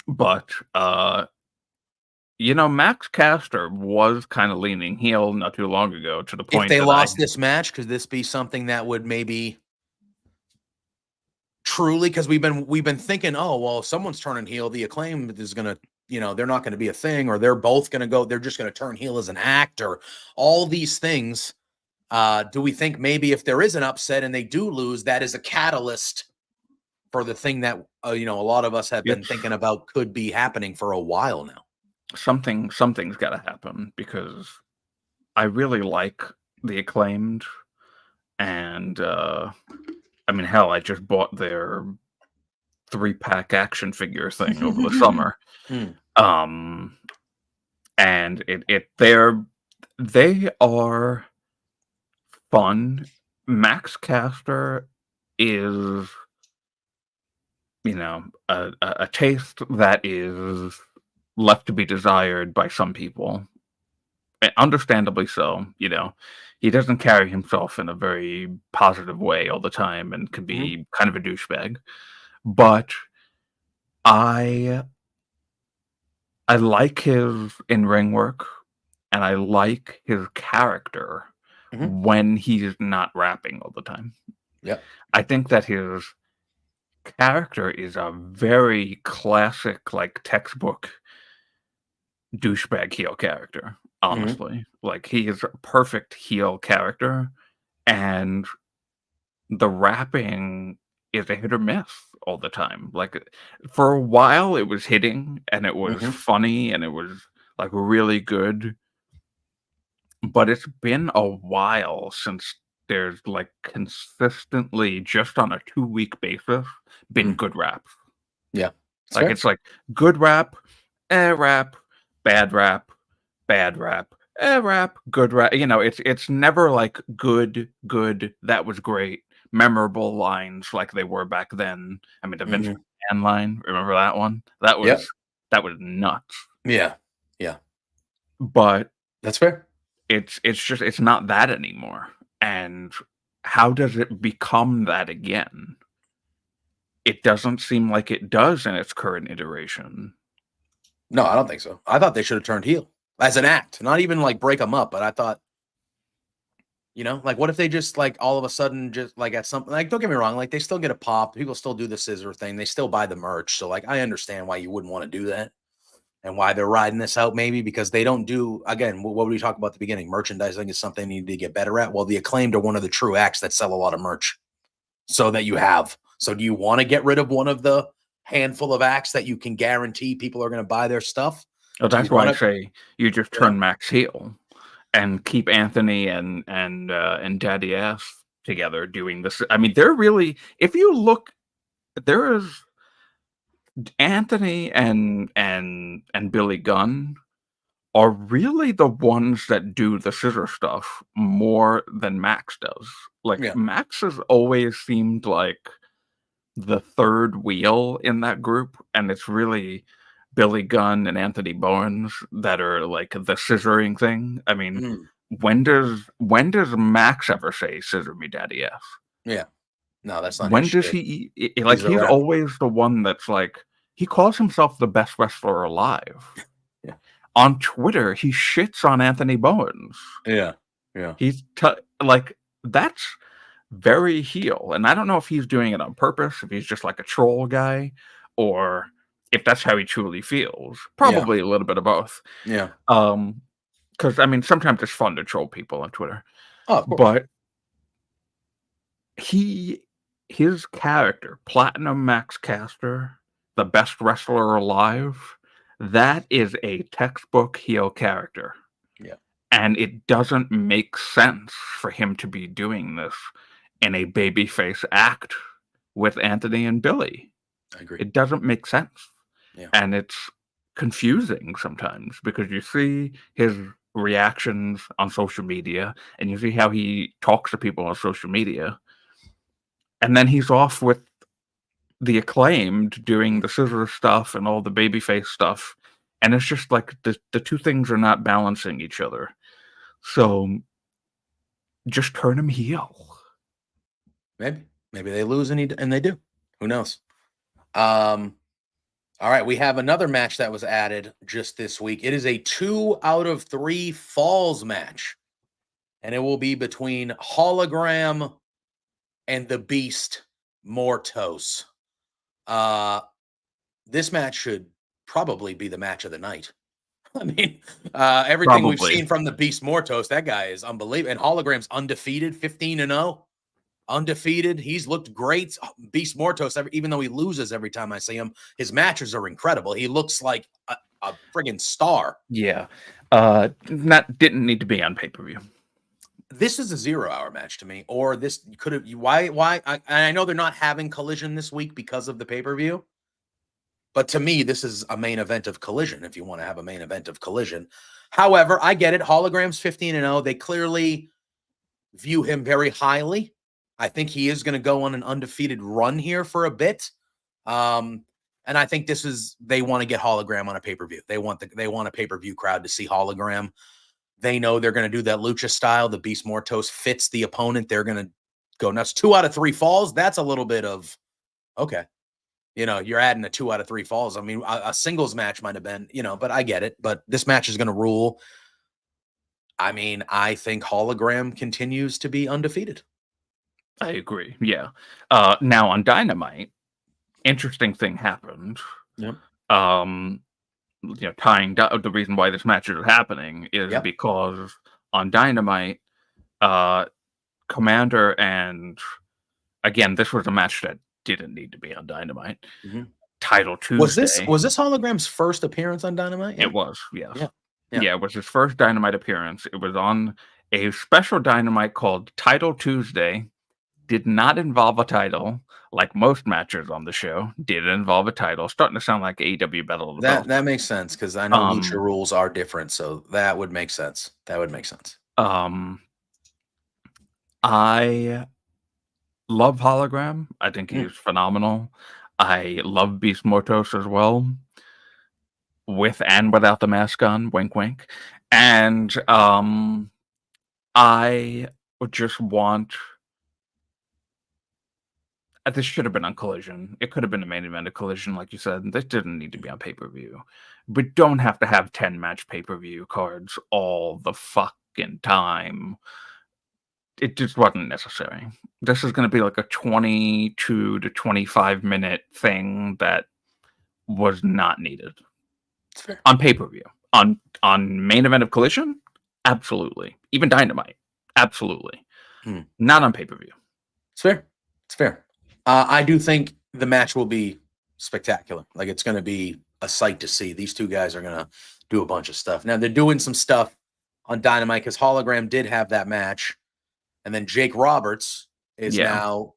But Max Caster was kind of leaning heel not too long ago to the point if they lost this match, could this be something that would maybe truly, because we've been thinking, oh, well, if someone's turning heel, the Acclaim is gonna, they're not going to be a thing, or they're both going to go, they're just going to turn heel as an act, or all these things. Do we think maybe if there is an upset and they do lose, that is a catalyst for the thing that a lot of us have been thinking about could be happening for a while now? Something's got to happen, because I really like the Acclaimed, and I mean, hell, I just bought their 3-pack action figure thing over the summer. And they are fun. Max Caster is a taste that is left to be desired by some people, understandably so. He doesn't carry himself in a very positive way all the time and can be kind of a douchebag, but I like his in-ring work, and I like his character when he's not rapping all the time. Yeah, I think that his character is a very classic, like, textbook douchebag heel character, honestly. Like, he is a perfect heel character, and the rapping is a hit or miss all the time. Like, for a while it was hitting, and it was funny, and it was like really good, but it's been a while since there's like consistently, just on a 2-week basis, been good raps. Yeah, like fair. It's like good rap, rap, bad rap, bad rap, rap, good rap. It's never like good, that was great, memorable lines like they were back then. I mean, the Vince McMahon line, remember that one? That was nuts. Yeah. But that's fair. It's not that anymore. And how does it become that again? It doesn't seem like it does in its current iteration. No, I don't think so. I thought they should have turned heel as an act, not even like break them up. But I thought, like, what if they just like all of a sudden just like at something, like, don't get me wrong, like they still get a pop. People still do the scissor thing. They still buy the merch. So like, I understand why you wouldn't want to do that and why they're riding this out, maybe because they don't do, again, what we talked about at the beginning, merchandising is something they need to get better at. Well, the Acclaimed are one of the true acts that sell a lot of merch. So do you want to get rid of one of the handful of acts that you can guarantee people are going to buy their stuff? Oh, that's why I say you just turn Max heel and keep Anthony and Daddy Ass together doing this. I mean, they're really, if you look, there is Anthony and Billy Gunn are really the ones that do the scissor stuff more than Max does. Like, Max has always seemed like the third wheel in that group, and it's really Billy Gunn and Anthony Bowens that are like the scissoring thing. I mean, Mm, when does Max ever say "scissor me, daddy ass"? yeah. No, that's not his When does shit. he like? He's a He's rebel. always the one that's like he calls himself the best wrestler alive. Yeah. On Twitter, he shits on Anthony Bowens. Yeah. Yeah. He's like that's very heel, and I don't know if he's doing it on purpose, if he's just like a troll guy, or if that's how he truly feels. Yeah. Probably a little bit of both. Yeah. Because I mean, sometimes it's fun to troll people on Twitter, Oh, of course. but his character, Platinum Max Caster, the best wrestler alive, that is a textbook heel character. Yeah. And it doesn't make sense for him to be doing this in a babyface act with Anthony and Billy. I agree. It doesn't make sense. Yeah. And it's confusing sometimes because you see his reactions on social media and you see how he talks to people on social media. And then he's off with the Acclaimed doing the scissor stuff and all the babyface stuff. And it's just like the two things are not balancing each other. So just turn him heel. Maybe they lose and they do. Who knows? All right, we have another match that was added just this week. It is a 2 out of 3 falls match, and it will be between Hologram and the Beast Mortos. This match should probably be the match of the night. I mean, everything we've Probably. seen from the Beast Mortos, that guy is unbelievable. And Hologram's undefeated, 15-0. Undefeated. He's looked great. Beast Mortos, even though he loses every time I see him, his matches are incredible. He looks like a friggin' star. Yeah. That didn't need to be on pay-per-view. This is a 0-hour match to me, or this could have. Why? I know they're not having Collision this week because of the pay-per-view, but to me, this is a main event of Collision. If you want to have a main event of Collision, however, I get it. Hologram's 15-0. They clearly view him very highly. I think he is going to go on an undefeated run here for a bit. And I think they want to get Hologram on a pay-per-view. They want a pay-per-view crowd to see Hologram. They know they're going to do that lucha style. The Beast Mortos fits the opponent. They're going to go nuts. 2 out of 3 falls. That's a little bit of, okay. You're adding a 2 out of 3 falls. I mean, a singles match might have been, but I get it. But this match is going to rule. I mean, I think Hologram continues to be undefeated. I agree. Yeah. Now on Dynamite, interesting thing happened. Yep. Tying down the reason why this match is happening is because on Dynamite, Commander and again, this was a match that didn't need to be on Dynamite. Mm-hmm. Title Tuesday. Was this Hologram's first appearance on Dynamite? It was, yes. Yeah, it was his first Dynamite appearance. It was on a special Dynamite called Title Tuesday. Did not involve a title, like most matches on the show. Did involve a title. Starting to sound like AEW Battle of the Belts. That makes sense because I know lucha rules are different, so that would make sense. I love Hologram. I think he's phenomenal. I love Beast Mortos as well, with and without the mask on. Wink, wink. And I would just want. This should have been on Collision. It could have been the main event of Collision, like you said. This didn't need to be on pay-per-view. We don't have to have 10-match pay-per-view cards all the fucking time. It just wasn't necessary. This is going to be like a 22 to 25-minute thing that was not needed. It's fair. On pay-per-view. On main event of Collision? Absolutely. Even Dynamite? Absolutely. Not on pay-per-view. It's fair. I do think the match will be spectacular. Like, it's going to be a sight to see. These two guys are going to do a bunch of stuff. Now, they're doing some stuff on Dynamite because Hologram did have that match. And then Jake Roberts is now...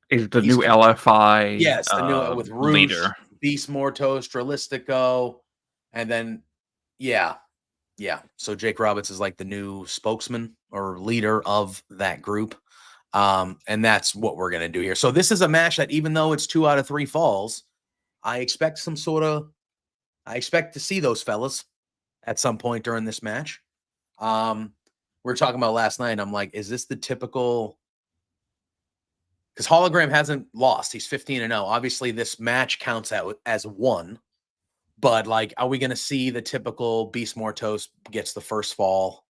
is the new LFI yes, the new with Rouge, leader. Beast Mortos, Strelistico. And then, yeah. So Jake Roberts is like the new spokesman or leader of that group. And that's what we're going to do here. So this is a match that even though it's 2 out of 3 falls, I expect to see those fellas at some point during this match. We were talking about last night. I'm like, is this the typical? Because Hologram hasn't lost. He's 15-0. Obviously, this match counts out as one. But like, are we going to see the typical Beast Mortos gets the first fall,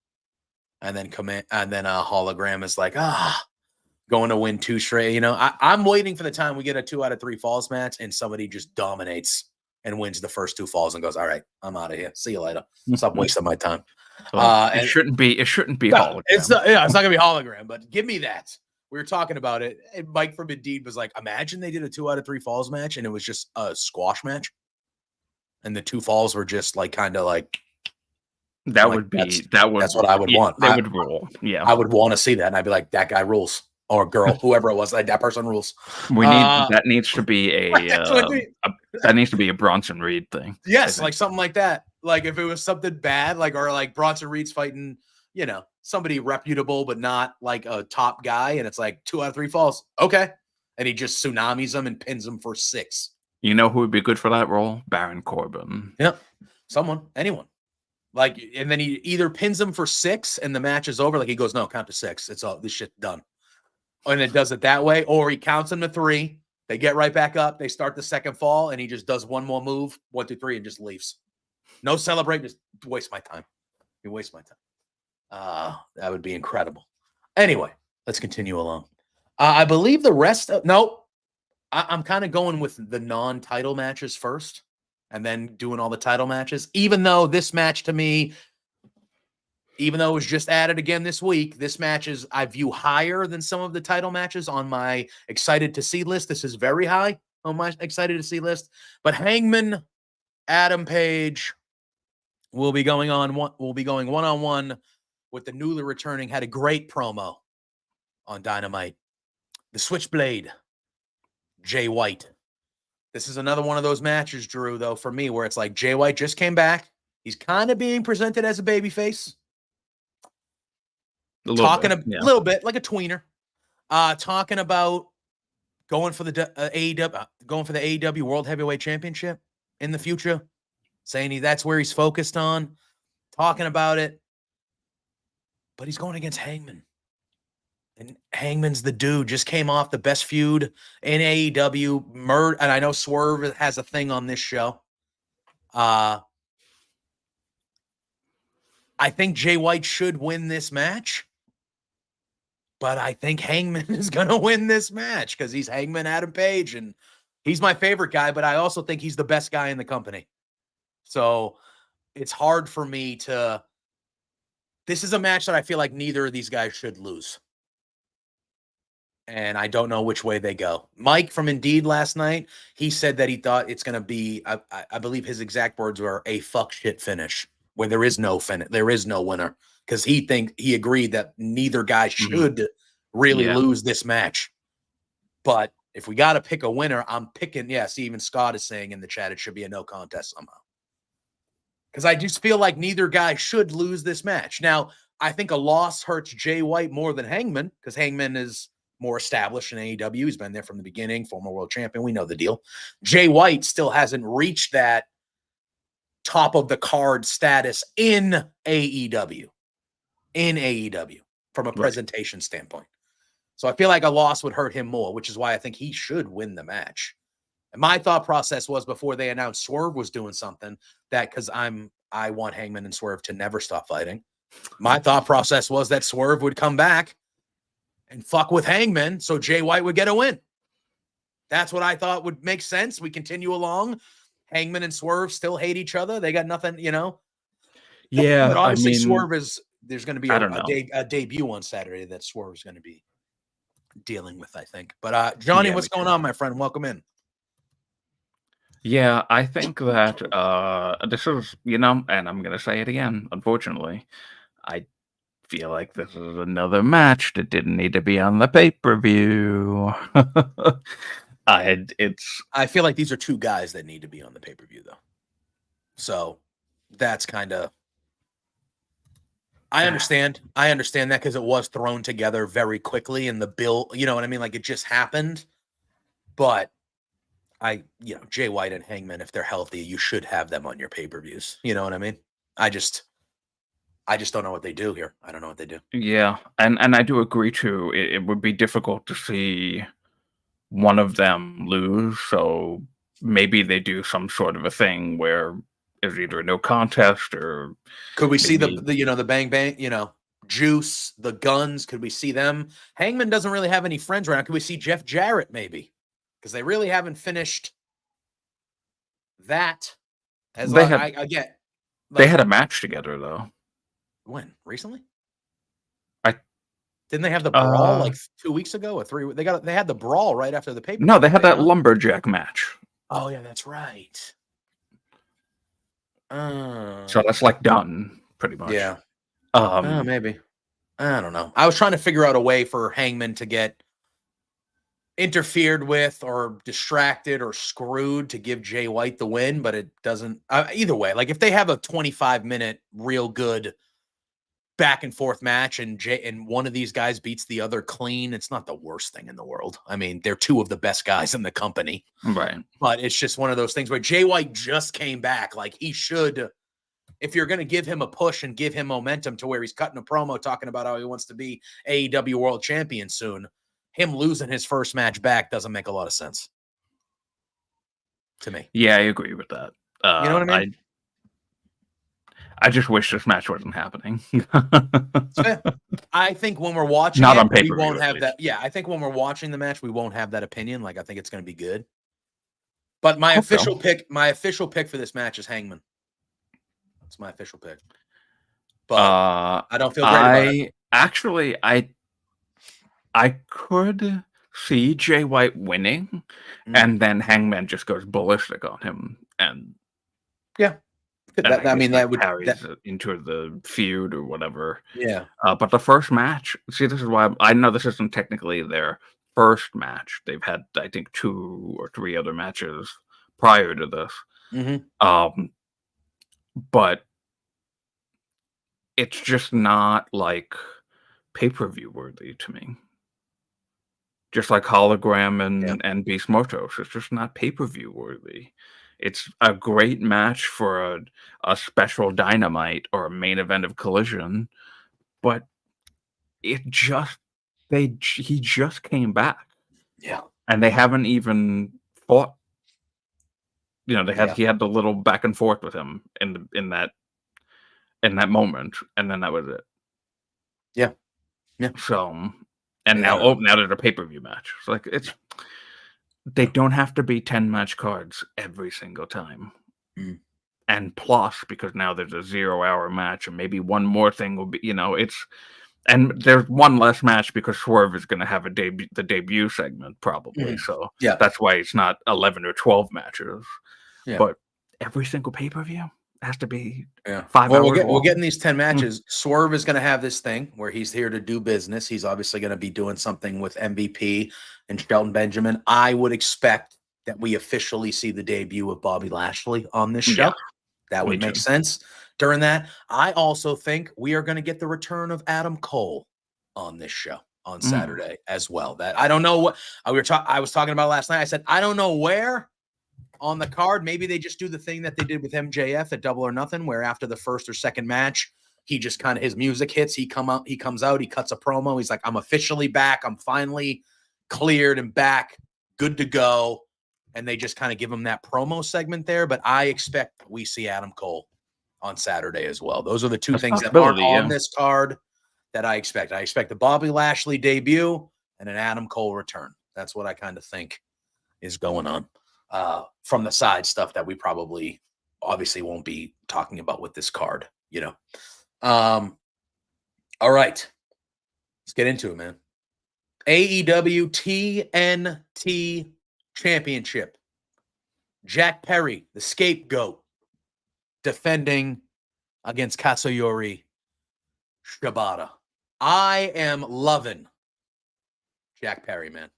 and then Hologram is like, going to win 2 straight? I'm waiting for the time we get a 2 out of 3 falls match, and somebody just dominates and wins the first 2 falls and goes, all right, I'm out of here. See you later. Stop wasting my time. It shouldn't be Hologram. It's not gonna be Hologram, but give me that. We were talking about it, and Mike from Indeed was like, imagine they did a 2 out of 3 falls match and it was just a squash match, and the 2 falls were just like kind of like that's what I would want. They would rule. Yeah, I would want to see that, and I'd be like, that guy rules, or girl, whoever it was, like that person rules. That needs to be a Bronson Reed thing. Yes, like something like that. Like if it was something bad, like, or like Bronson Reed's fighting, somebody reputable but not like a top guy, and it's like 2 out of 3 falls, okay, and he just tsunamis them and pins them for 6. You know who would be good for that role? Baron Corbin. Yeah, anyone. Like, and then he either pins him for 6 and the match is over. Like he goes, no, count to 6. It's all this shit done. And it does it that way, or he counts them to 3. They get right back up. They start the second fall, and he just does one more move, 1, 2, 3, and just leaves. No celebrate, just waste my time. You waste my time. That would be incredible. Anyway, let's continue along. I believe the rest of I'm kind of going with the non-title matches first, and then doing all the title matches. Even though this match to me, even though it was just added again this week, this match is, I view, higher than some of the title matches on my excited to see list. This is very high on my excited to see list. But Hangman, Adam Page will be going one-on-one with the newly returning, had a great promo on Dynamite, the Switchblade, Jay White. This is another one of those matches, Drew, though, for me, where it's like Jay White just came back. He's kind of being presented as a babyface. A little bit like a tweener. Talking about going for the AEW World Heavyweight Championship in the future, saying that's where he's focused on, talking about it. But he's going against Hangman. And Hangman's the dude, just came off the best feud in AEW. And I know Swerve has a thing on this show. I think Jay White should win this match. But I think Hangman is going to win this match because he's Hangman Adam Page, and he's my favorite guy, but I also think he's the best guy in the company. So it's hard for me to... This is a match that I feel like neither of these guys should lose. And I don't know which way they go. Mike from Indeed last night, he said that he thought it's going to be, I believe his exact words were, a fuck shit finish, where there is no winner. Because he agreed that neither guy should really lose this match. But if we got to pick a winner, I'm picking, even Scott is saying in the chat, it should be a no contest somehow. Because I just feel like neither guy should lose this match. Now, I think a loss hurts Jay White more than Hangman, because Hangman is more established in AEW. He's been there from the beginning, former world champion. We know the deal. Jay White still hasn't reached that top of the card status in AEW. From a presentation standpoint. So I feel like a loss would hurt him more, which is why I think he should win the match. And my thought process was, before they announced Swerve was doing something, that because I want Hangman and Swerve to never stop fighting. My thought process was that Swerve would come back and fuck with Hangman so Jay White would get a win. That's what I thought would make sense. We continue along. Hangman and Swerve still hate each other. They got nothing, Yeah, but obviously Swerve is... There's going to be a debut on Saturday that Swerve's going to be dealing with, I think. But Johnny, what's going on, my friend? Welcome in. Yeah, I think that this is, and I'm going to say it again, unfortunately, I feel like this is another match that didn't need to be on the pay-per-view. I feel like these are 2 guys that need to be on the pay-per-view, though. So that's kind of... I understand that, because it was thrown together very quickly in the bill. You know what I mean? Like, it just happened. But Jay White and Hangman, if they're healthy, you should have them on your pay-per-views. You know what I mean? I just don't know what they do here. I don't know what they do. Yeah, and I do agree too. It would be difficult to see one of them lose, so maybe they do some sort of a thing where there's either a no contest or Could we see maybe the Bang Bang, Juice, the Guns? Could we see them? Hangman doesn't really have any friends right now. Could we see Jeff Jarrett maybe? Because they really haven't finished that. As they long, had I get. they had a match together though. When? Recently? I Didn't they have the brawl uh like 2 weeks ago or 3? They had the brawl right after the paper. no, they had that lumberjack match. Oh yeah, that's right. So that's like done pretty much. Yeah. Um, Maybe. I don't know. I was trying to figure out a way for Hangman to get interfered with or distracted or screwed to give Jay White the win, but it doesn't. Either way, like if they have a 25-minute real good back and forth match and one of these guys beats the other clean, it's not the worst thing in the world. I mean, they're two of the best guys in the company. right. But it's just one of those things where Jay White just came back. Like he should, if you're going to give him a push and give him momentum to where he's cutting a promo talking about how he wants to be AEW World Champion soon, him losing his first match back doesn't make a lot of sense to me. Yeah, I agree with that. You know what I mean? I just wish this match wasn't happening. I think when we're watching Not it, on pay-per-view, we won't at have least. that. Yeah, I think when we're watching the match, we won't have that opinion. Like I think it's going to be good. But my official pick for this match is Hangman. It's my official pick. But I don't feel great about it. Actually, I could see Jay White winning, and then Hangman just goes ballistic on him, and yeah, that would carries it into the feud or whatever. Yeah. But the first match, see, this is why I know this isn't technically their first match. They've had, I think, 2 or 3 other matches prior to this. Mm-hmm. But it's just not like pay-per-view worthy to me. Just like Hologram and Beast Motos, it's just not pay-per-view worthy. It's a great match for a special Dynamite or a main event of Collision, but he just came back. Yeah. And they haven't even fought. He had the little back and forth with him in that moment, and then that was it. Yeah. Yeah. So, and now there's a pay-per-view match. It's like they don't have to be 10-match cards every single time. And plus, because now there's a 0-hour match, and maybe one more thing will be, and there's one less match because Swerve is going to have the debut segment probably. So that's why it's not 11 or 12 matches. Yeah. But every single pay-per-view has to be 5 hours long. We're getting these 10 matches. Swerve is going to have this thing where he's here to do business. He's obviously going to be doing something with MVP and Shelton Benjamin. I would expect that we officially see the debut of Bobby Lashley on this show. Yeah, that would make sense during that. I also think we are going to get the return of Adam Cole on this show on Saturday as well. That I don't know what I was talking about last night. I said, I don't know where on the card. Maybe they just do the thing that they did with MJF at Double or Nothing, where after the first or second match, he just kind of, his music hits. He comes out, he cuts a promo. He's like, I'm officially back. I'm finally cleared and back, good to go. And they just kind of give him that promo segment there. But I expect we see Adam Cole on Saturday as well. Those are the two things that aren't on this card that I expect. I expect the Bobby Lashley debut and an Adam Cole return. That's what I kind of think is going on. From the side stuff that we probably obviously won't be talking about with this card, All right. Let's get into it, man. AEW TNT Championship. Jack Perry, the scapegoat, defending against Katsuyori Shibata. I am loving Jack Perry, man.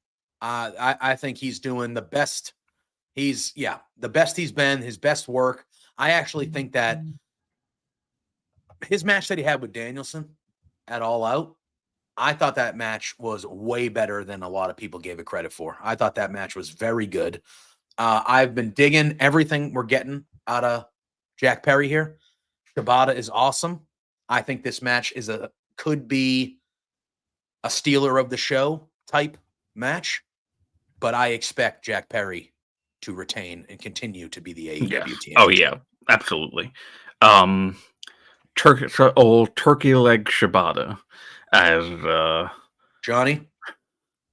I think he's doing the best. He's the best he's been, his best work. I actually think that his match that he had with Danielson at All Out, I thought that match was way better than a lot of people gave it credit for. I thought that match was very good. I've been digging everything we're getting out of Jack Perry here. Shibata is awesome. I think this match could be a stealer of the show type match, but I expect Jack Perry to retain and continue to be the AEW champion. Oh yeah, absolutely. Old turkey leg Shibata as Johnny,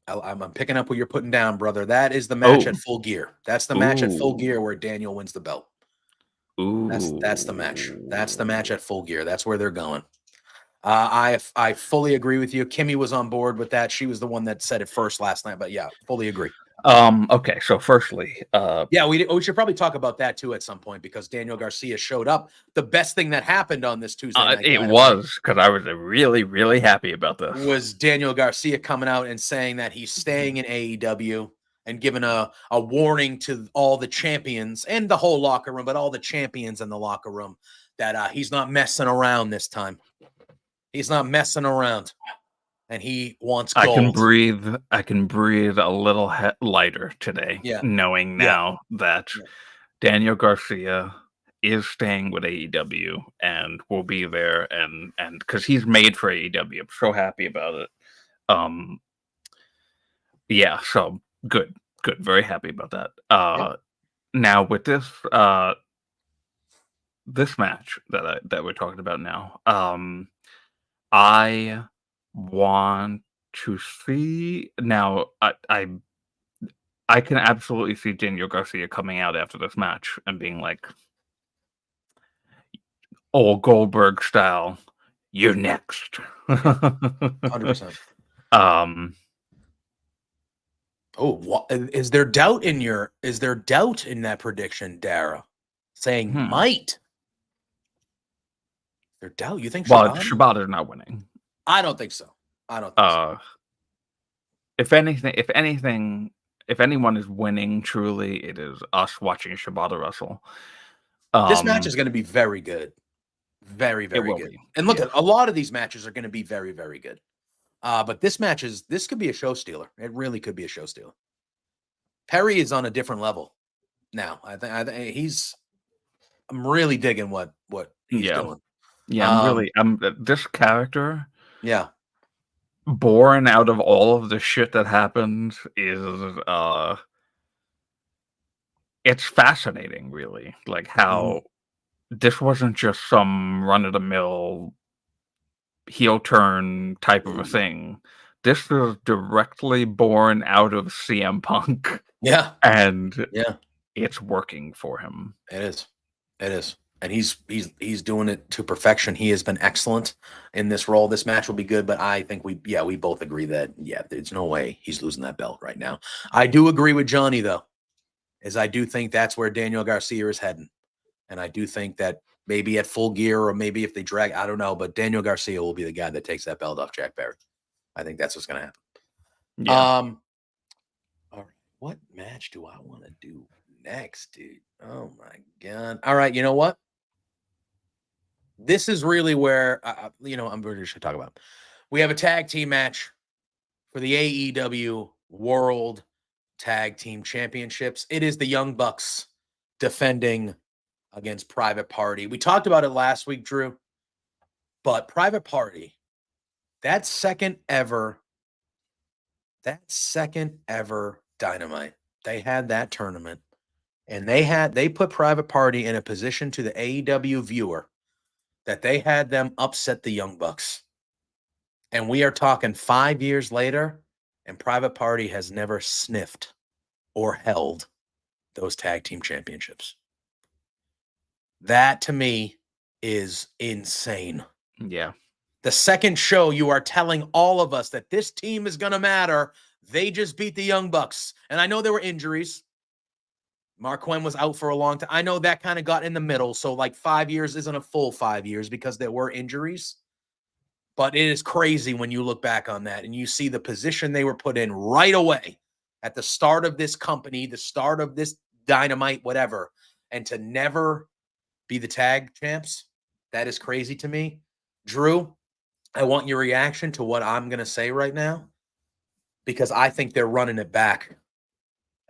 I'm picking up what you're putting down, brother. That is the match at Full Gear. That's the match at Full Gear where Daniel wins the belt. That's the match. That's the match at Full Gear. That's where they're going. I fully agree with you. Kimmy was on board with that. She was the one that said it first last night, but yeah, fully agree. Okay, so firstly, yeah, we should probably talk about that too at some point because Daniel Garcia showed up. The best thing that happened on this Tuesday night, it was because I was really, really happy about this. Was Daniel Garcia coming out and saying that he's staying in AEW and giving a warning to all the champions and the whole locker room, but all the champions in the locker room that he's not messing around this time. He's not messing around. And he wants gold. I can breathe a little lighter today, knowing now that Daniel Garcia is staying with AEW and will be there, and because he's made for AEW. I'm so happy about it. Yeah, so good, very happy about that. Now with this this match that we're talking about now, I want to see now. I can absolutely see Daniel Garcia coming out after this match and being like, old Goldberg style, "You're next." 100%. Oh, is there doubt in that prediction, Dara? Saying might. There doubt? You think Shibata's not winning? I don't think so. I don't think so. If anyone is winning truly, it is us watching Shibata wrestle. This match is going to be very good. Very, very good. And look, a lot of these matches are going to be very, very good. But this could be a show stealer. It really could be a show stealer. Perry is on a different level now. I think I'm really digging what he's doing. Yeah, I'm this character. Yeah. Born out of all of the shit that happened is it's fascinating, really. Like how this wasn't just some run-of-the-mill heel turn type of a thing. This is directly born out of CM Punk. Yeah. And it's working for him. It is. And he's doing it to perfection. He has been excellent in this role. This match will be good, but I think we both agree that there's no way he's losing that belt right now. I do agree with Johnny though, as I do think that's where Daniel Garcia is heading. And I do think that maybe at Full Gear or maybe if they drag, I don't know, but Daniel Garcia will be the guy that takes that belt off Jack Perry. I think that's what's going to happen. Yeah. All right. What match do I want to do next, dude? Oh my God. All right. You know what? This is really where, I'm really should talk about. We have a tag team match for the AEW World Tag Team Championships. It is the Young Bucks defending against Private Party. We talked about it last week, Drew, but Private Party, that second ever Dynamite, they had that tournament and they put Private Party in a position to the AEW viewer that they had them upset the Young Bucks. And we are talking 5 years later, and Private Party has never sniffed or held those tag team championships. That to me is insane. Yeah. The second show, you are telling all of us that this team is going to matter. They just beat the Young Bucks. And I know there were injuries. Mark Quinn was out for a long time. I know that kind of got in the middle. So like 5 years isn't a full 5 years because there were injuries. But it is crazy when you look back on that and you see the position they were put in right away at the start of this company, the start of this Dynamite, whatever, and to never be the tag champs. That is crazy to me. Drew, I want your reaction to what I'm going to say right now because I think they're running it back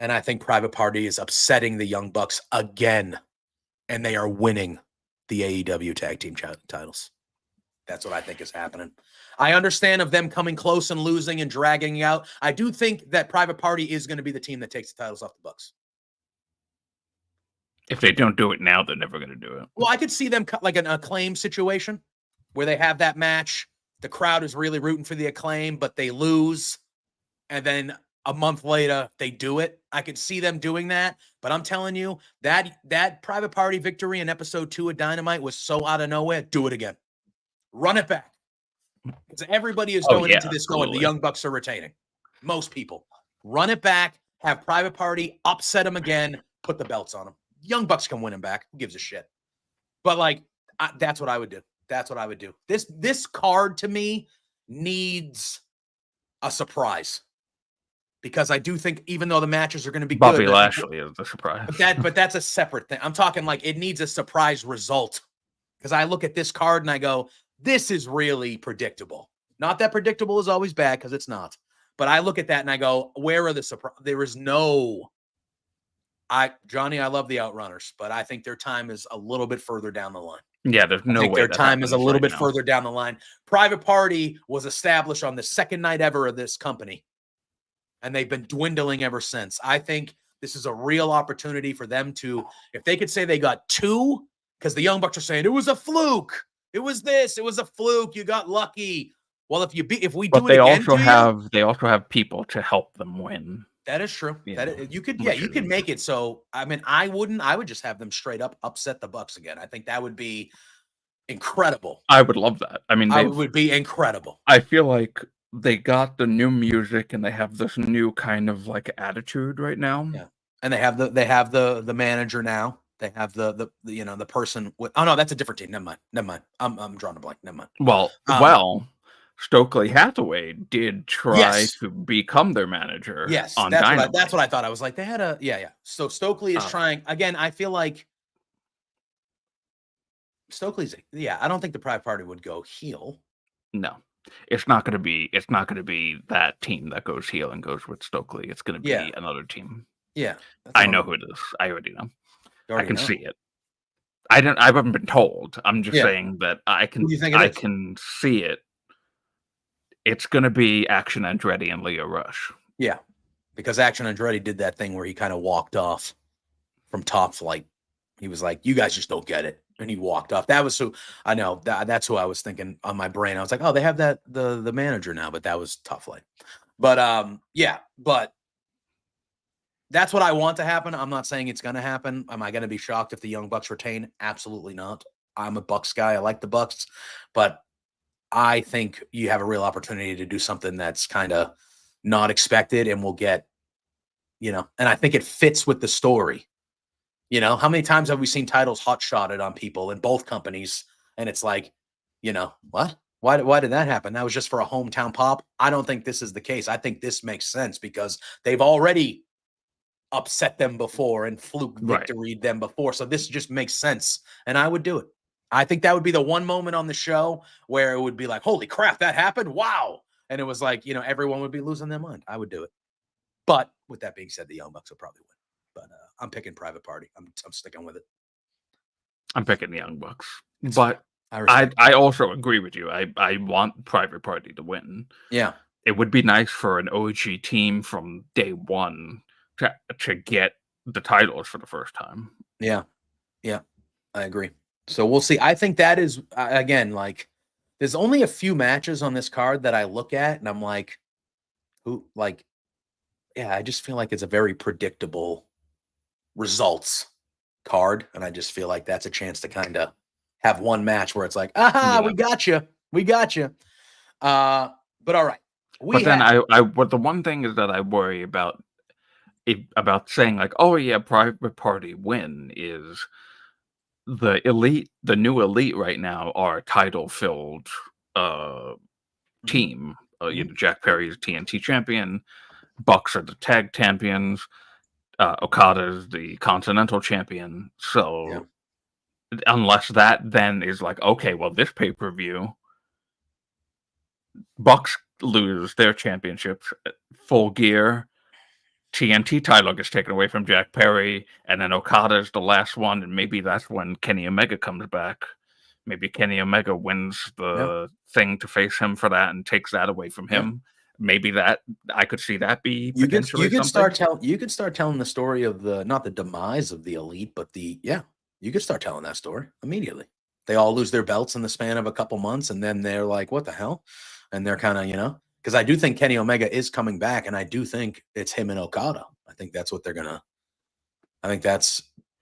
And I think Private Party is upsetting the Young Bucks again, and they are winning the AEW tag team titles. That's what I think is happening. I understand of them coming close and losing and dragging out. I do think that Private Party is going to be the team that takes the titles off the Bucks. If they don't do it now, they're never going to do it. Well, I could see them like an Acclaim situation where they have that match. The crowd is really rooting for the Acclaim, but they lose. And then a month later, they do it. I could see them doing that. But I'm telling you, that Private Party victory in episode 2 of Dynamite was so out of nowhere. Do it again. Run it back. Because everybody is going into this going, the Young Bucks are retaining. Most people. Run it back. Have Private Party upset them again. Put the belts on them. Young Bucks can win them back. Who gives a shit? But like, that's what I would do. That's what I would do. This card to me needs a surprise, because I do think even though the matches are going to be Bobby good, Lashley is the surprise. But that's a separate thing. I'm talking like it needs a surprise result, because I look at this card and I go, this is really predictable. Not that predictable is always bad, because it's not. But I look at that and I go, where are the surprise? There is no. Johnny, I love the Outrunners, but I think their time is a little bit further down the line. Yeah, there's no way their time is a little bit further down the line. Private Party was established on the second night ever of this company, and they've been dwindling ever since. I think this is a real opportunity for them to, if they could say they got 2, because the Young Bucks are saying it was a fluke. It was this. It was a fluke. You got lucky. Well, if we do it again, they also have people to help them win. That is true. You could make it so. I mean, I would just have them straight up upset the Bucks again. I think that would be incredible. I would love that. I mean, it would be incredible. I feel like they got the new music and they have this new kind of like attitude right now. Yeah, and they have the manager now. They have the person with. Oh no, that's a different team. Never mind. I'm drawing a blank. Never mind. Well. Stokely Hathaway did try to become their manager. Yes, on that's what I thought. I was like, they had a So Stokely is trying again. I feel like Stokely's. Yeah, I don't think the Private Party would go heel. No, it's not going to be. It's not going to be that team that goes heel and goes with Stokely. It's going to be another team. Yeah, I know who it is. I already know. I can see it. I haven't been told. I'm just saying that I can. I can see it. It's going to be Action Andretti and Leo Rush. Yeah, because Action Andretti did that thing where he kind of walked off from Top Flight. He was like, you guys just don't get it. And he walked off. That was who I know. That's who I was thinking on my brain. I was like, oh, they have the manager now, but that was Top Flight. But but that's what I want to happen. I'm not saying it's going to happen. Am I going to be shocked if the Young Bucks retain? Absolutely not. I'm a Bucks guy. I like the Bucks, but I think you have a real opportunity to do something that's kind of not expected, and we'll get, and I think it fits with the story. How many times have we seen titles hot-shotted on people in both companies, and it's like, what? Why did that happen? That was just for a hometown pop. I don't think this is the case. I think this makes sense because they've already upset them before and fluke victoried them before. So this just makes sense, and I would do it. I think that would be the one moment on the show where it would be like, holy crap, that happened. Wow. And it was like, everyone would be losing their mind. I would do it. But with that being said, the Young Bucks will probably win. But I'm picking Private Party. I'm sticking with it. I'm picking the Young Bucks. But I also agree with you. I want Private Party to win. Yeah. It would be nice for an OG team from day one to get the titles for the first time. Yeah. Yeah. I agree. So we'll see. I think that is, again, like, there's only a few matches on this card that I look at and I'm like, I just feel like it's a very predictable results card. And I just feel like that's a chance to kind of have one match where it's like, we got you. We got you. But all right. But the one thing is that I worry about saying like, oh yeah, Private Party win is the new elite right now are title-filled team. Jack Perry's TNT champion, Bucks are the tag champions, Okada's the Continental champion. So unless that then is like, okay, well, this pay-per-view, Bucks lose their championships, Full Gear TNT title gets taken away from Jack Perry, and then Okada's the last one, and maybe that's when Kenny Omega comes back. Maybe Kenny Omega wins the thing to face him for that and takes that away from him. Maybe that I could see that be potentially you could something. you could start telling the story of not the demise of the Elite, but you could start telling that story immediately. They all lose their belts in the span of a couple months, and then they're like, "What the hell?" And they're kind of, because I do think Kenny Omega is coming back, and I do think it's him and Okada. I think that's what they're gonna. I think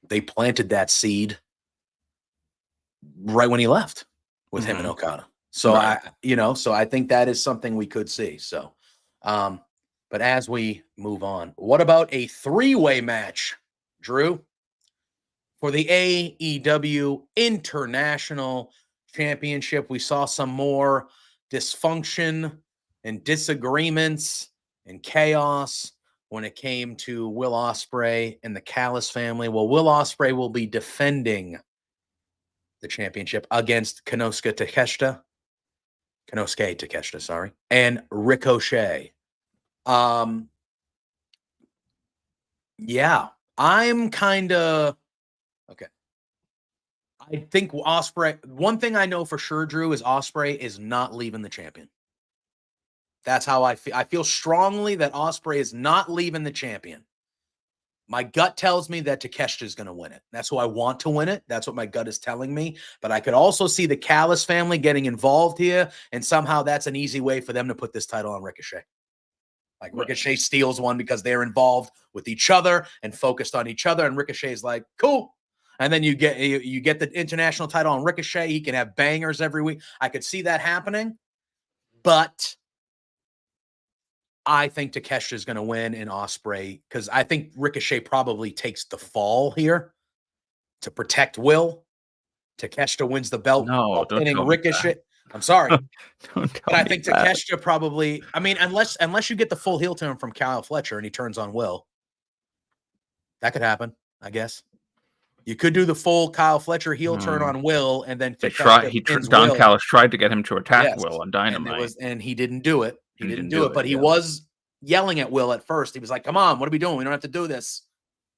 they planted that seed right when he left with him and Okada. So Right. so I think that is something we could see. So, but as we move on, what about a 3-way match, Drew, for the AEW International Championship? We saw some more dysfunction and disagreements and chaos when it came to Will Ospreay and the Callis family. Well, Will Ospreay will be defending the championship against Konosuke Takeshita, sorry, and Ricochet. Yeah, I'm kind of okay. I think Ospreay. One thing I know for sure, Drew, is Ospreay is not leaving the champion. That's how I feel. I feel strongly that Ospreay is not leaving the champion. My gut tells me that Takeshita is going to win it. That's who I want to win it. That's what my gut is telling me. But I could also see the Callis family getting involved here, and somehow that's an easy way for them to put this title on Ricochet. Like Ricochet steals one because they're involved with each other and focused on each other, and Ricochet's like, cool. And then you get the international title on Ricochet. He can have bangers every week. I could see that happening, but I think Takeshita is going to win in Ospreay because I think Ricochet probably takes the fall here to protect Will. Takeshita wins the belt No, while don't pinning tell me Ricochet. that. I'm sorry, Don't tell but I me think that. Takeshita probably. I mean, unless you get the full heel turn from Kyle Fletcher and he turns on Will, that could happen. I guess you could do the full Kyle Fletcher heel turn on Will, and then They try. Takeshita pins Don Will. Callis tried to get him to attack Yes, Will on Dynamite, and he didn't do it. He and didn't didn't do do it, but it. he Yeah. was yelling at Will at first. He was like, "Come on, what are we doing? We don't have to do this."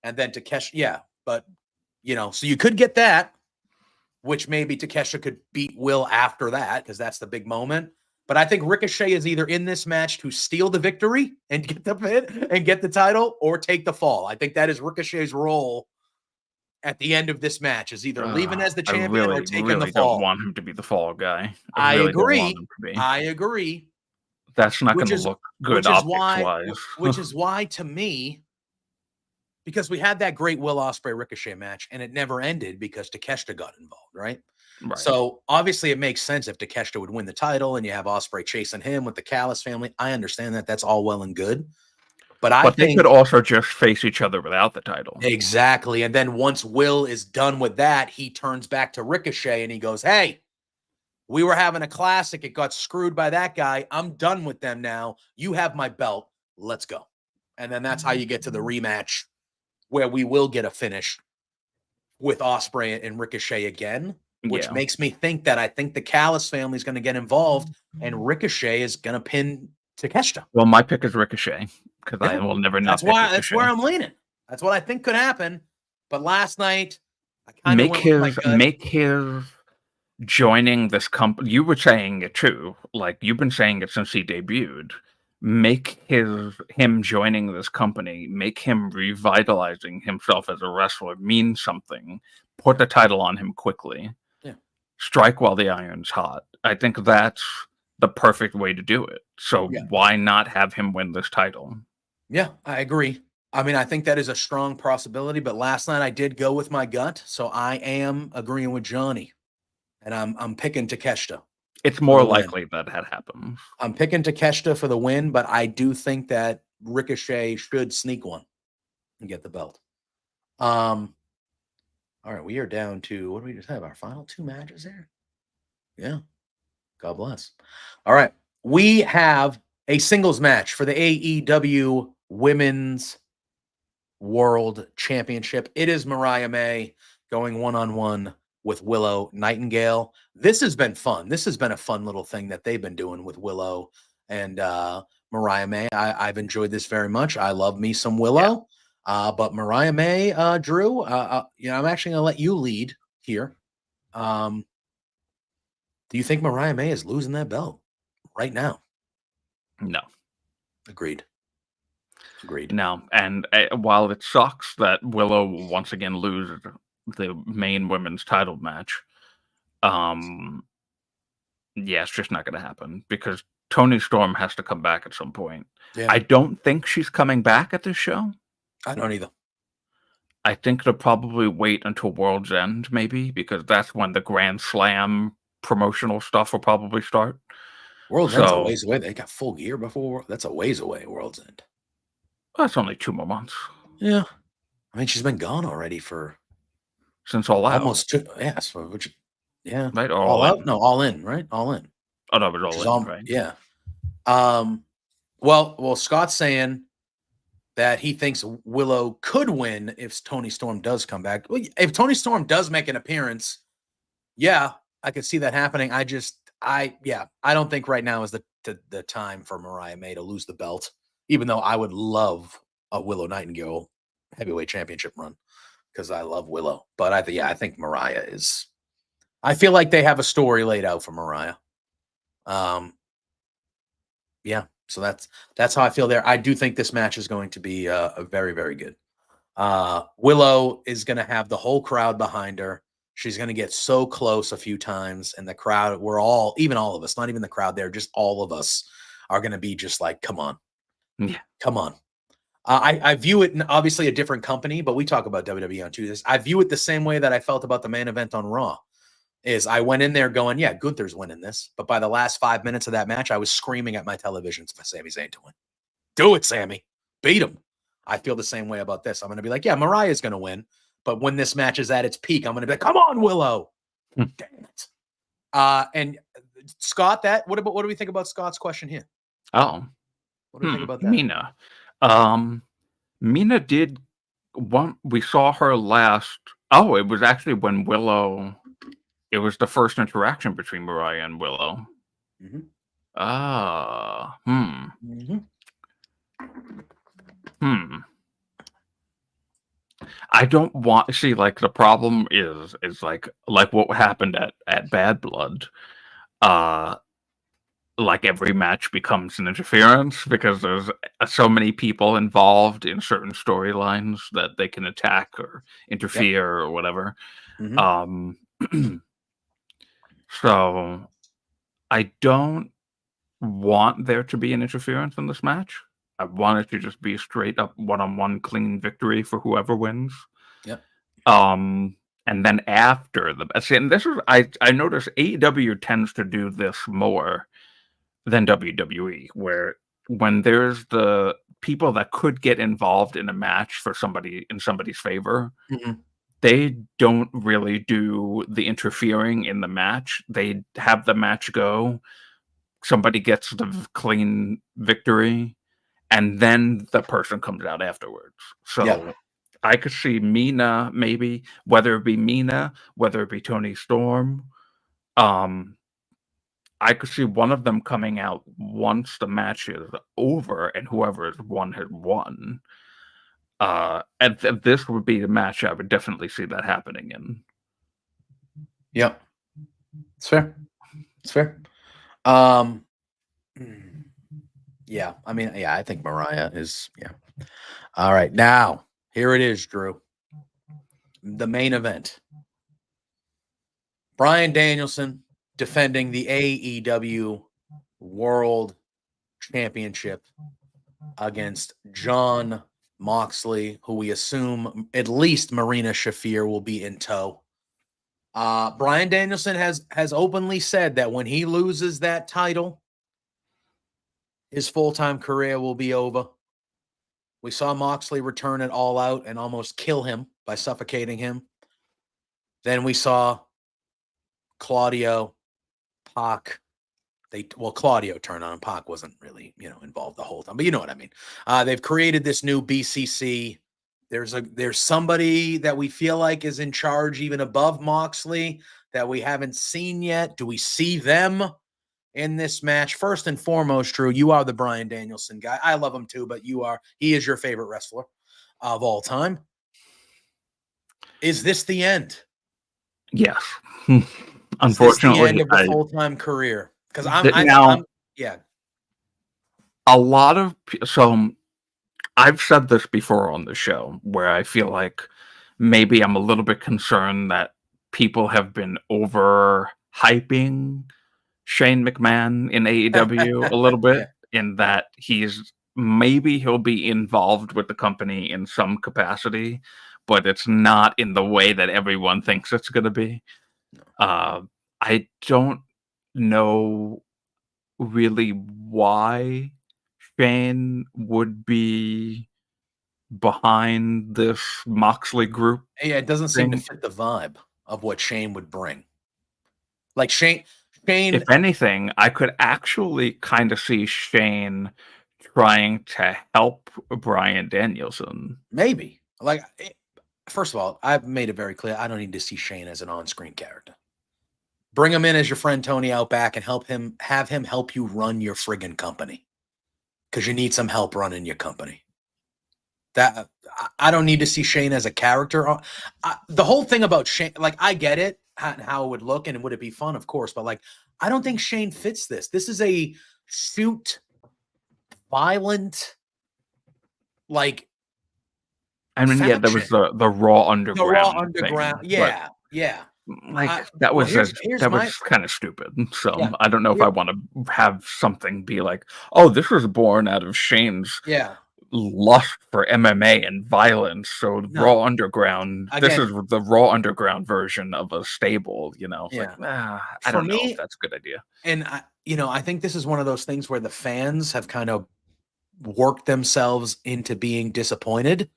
And then Takeshita, but so you could get that, which maybe Takeshita could beat Will after that because that's the big moment. But I think Ricochet is either in this match to steal the victory and get the pin and get the title, or take the fall. I think that is Ricochet's role at the end of this match, is either leaving as the I champion or really, taking the really don't fall. want him to be the fall guy. I I really don't want agree. him to be. I agree. That's not going Which to is look good which is optics why wise. which is why to me, because we had that great Will Ospreay Ricochet match and it never ended because Takeshita got involved, right? Right. So obviously it makes sense if Takeshita would win the title and you have Ospreay chasing him with the Callis family. I understand that. That's all well and good. But I But they think could also just face each other without the title. exactly. And then once Will is done with that, he turns back to Ricochet and he goes, "Hey, we were having a classic. It got screwed by that guy. I'm done with them now. You have my belt. Let's go." And then that's how you get to the rematch where we will get a finish with Ospreay and Ricochet again, which makes me think that I think the Callis family is going to get involved and Ricochet is going to pin Takeshita. Well, my pick is Ricochet because I will never not pick Ricochet. That's where I'm leaning. That's what I think could happen. But last night, I kind of went with my gut. Make his joining this company. You were saying it too. Like you've been saying it since he debuted. Make him joining this company, make him revitalizing himself as a wrestler mean something. Put the title on him quickly. Yeah. Strike while the iron's hot. I think that's the perfect way to do it. So why not have him win this title? Yeah, I agree. I mean, I think that is a strong possibility, but last night I did go with my gut, so I am agreeing with Johnny, and I'm picking Takeshita. It's more likely that happens. I'm picking Takeshita for the win, but I do think that Ricochet should sneak one and get the belt. All right, we are down to, what do we just have? Our final 2 matches here? Yeah. God bless. All right. We have a singles match for the AEW Women's World Championship. It is Mariah May going one-on-one with Willow Nightingale. This has been fun. This has been a fun little thing that they've been doing with Willow and Mariah May. I've enjoyed this very much. I love me some Willow. But Mariah May, Drew, I'm actually going to let you lead here. Do you think Mariah May is losing that belt right now? No. Agreed. No. And while it sucks that Willow once again loses the main women's title match, it's just not going to happen because Toni Storm has to come back at some point. Yeah. I don't think she's coming back at this show. I don't either. I think they'll probably wait until World's End, maybe, because that's when the Grand Slam promotional stuff will probably start. World's End's a ways away. They got full gear before. That's a ways away, World's End. That's only 2 more months. Yeah. I mean, she's been gone already for... Since All Out. Almost 2... Yeah, so which... Yeah. Right? All Out? No, All In, right? All In. Oh, no, it was All In, right? Yeah. Well, Scott's saying that he thinks Willow could win if Toni Storm does come back. Well, if Toni Storm does make an appearance, yeah, I could see that happening. I don't think right now is the time for Mariah May to lose the belt, even though I would love a Willow Nightingale heavyweight championship run because I love Willow. But I think Mariah is... I feel like they have a story laid out for Mariah. So that's how I feel there. I do think this match is going to be a very, very good. Willow is going to have the whole crowd behind her. She's going to get so close a few times, and the crowd, even all of us, not even the crowd there, just all of us are going to be just like, come on. Yeah. Come on. I view it in obviously a different company, but we talk about WWE on Tuesdays. I view it the same way that I felt about the main event on Raw. Is I went in there going, yeah, Gunther's winning this. But by the last 5 minutes of that match, I was screaming at my televisions for Sami Zayn to win. Do it, Sami. Beat him. I feel the same way about this. I'm going to be like, yeah, Mariah's going to win. But when this match is at its peak, I'm going to be like, come on, Willow. Damn it. And Scott, what do we think about Scott's question here? Oh. What do you think about that? Mina. Mina did we saw her last. Oh, it was actually when Willow... It was the first interaction between Mariah and Willow. Mm-hmm. I don't want... See, like, the problem is like what happened at Bad Blood. Like, every match becomes an interference because there's so many people involved in certain storylines that they can attack or interfere or whatever. Mm-hmm. So I don't want there to be an interference in this match. I want it to just be a straight up one-on-one clean victory for whoever wins. Yep. And then after and this is I notice AEW tends to do this more than WWE, where when there's the people that could get involved in a match for somebody's favor, mm-hmm. They don't really do the interfering in the match. They have the match go. Somebody gets the clean victory, and then the person comes out afterwards. So I could see Mina, maybe, whether it be Mina, whether it be Toni Storm. I could see one of them coming out once the match is over, and whoever has won. And this would be the match I would definitely see that happening in. Yep. It's fair. Yeah. I mean, yeah, I think Mariah is, yeah. All right. Now, here it is, Drew. The main event. Bryan Danielson defending the AEW World Championship against Jon Moxley, who we assume at least Marina Shafir will be in tow. Bryan Danielson has openly said that when he loses that title, his full-time career will be over. We saw Moxley return it All Out and almost kill him by suffocating him. Then we saw Claudio, Pac. Claudio turned on him. Pac wasn't really, involved the whole time, but you know what I mean. They've created this new BCC. There's somebody that we feel like is in charge even above Moxley that we haven't seen yet. Do we see them in this match. First and foremost, Drew, you are the Bryan Danielson guy. I love him too, but he is your favorite wrestler of all time. Is this the end? Yes. Is this the end Unfortunately, of the full-time career? Because now yeah. a lot of so I've said this before on the show where I feel like maybe I'm a little bit concerned that people have been overhyping Shane McMahon in AEW a little bit, Yeah. in that he'll be involved with the company in some capacity, but it's not in the way that everyone thinks it's going to be. I don't know really why Shane would be behind this Moxley group Yeah, it doesn't seem to thing. fit the vibe of what Shane would bring. Like Shane, If anything, I could actually kind of see Shane trying to help Bryan Danielson. maybe. Like, first of all, I've made it very clear I don't need to see Shane as an on-screen character. Bring him in as your friend Tony Outback and have him help you run your friggin' company. Because you need some help running your company. That I don't need to see Shane as a character. The whole thing about Shane, like, I get it, how it would look, and would it be fun, of course, but like, I don't think Shane fits this. This is a shoot, violent, like, I mean, yeah, there was faction. the Raw The Raw Underground Underground. thing, but Yeah, yeah. like Well, here's that my was kind of stupid. So yeah. I don't know if I want to have something be like, oh, this was born out of Shane's Yeah. lust for MMA and violence. So No. Raw Underground, this Again, is the Raw Underground version of a stable. It's yeah. like, I For don't know me, if that's a good idea. and I think this is one of those things where the fans have kind of worked themselves into being disappointed,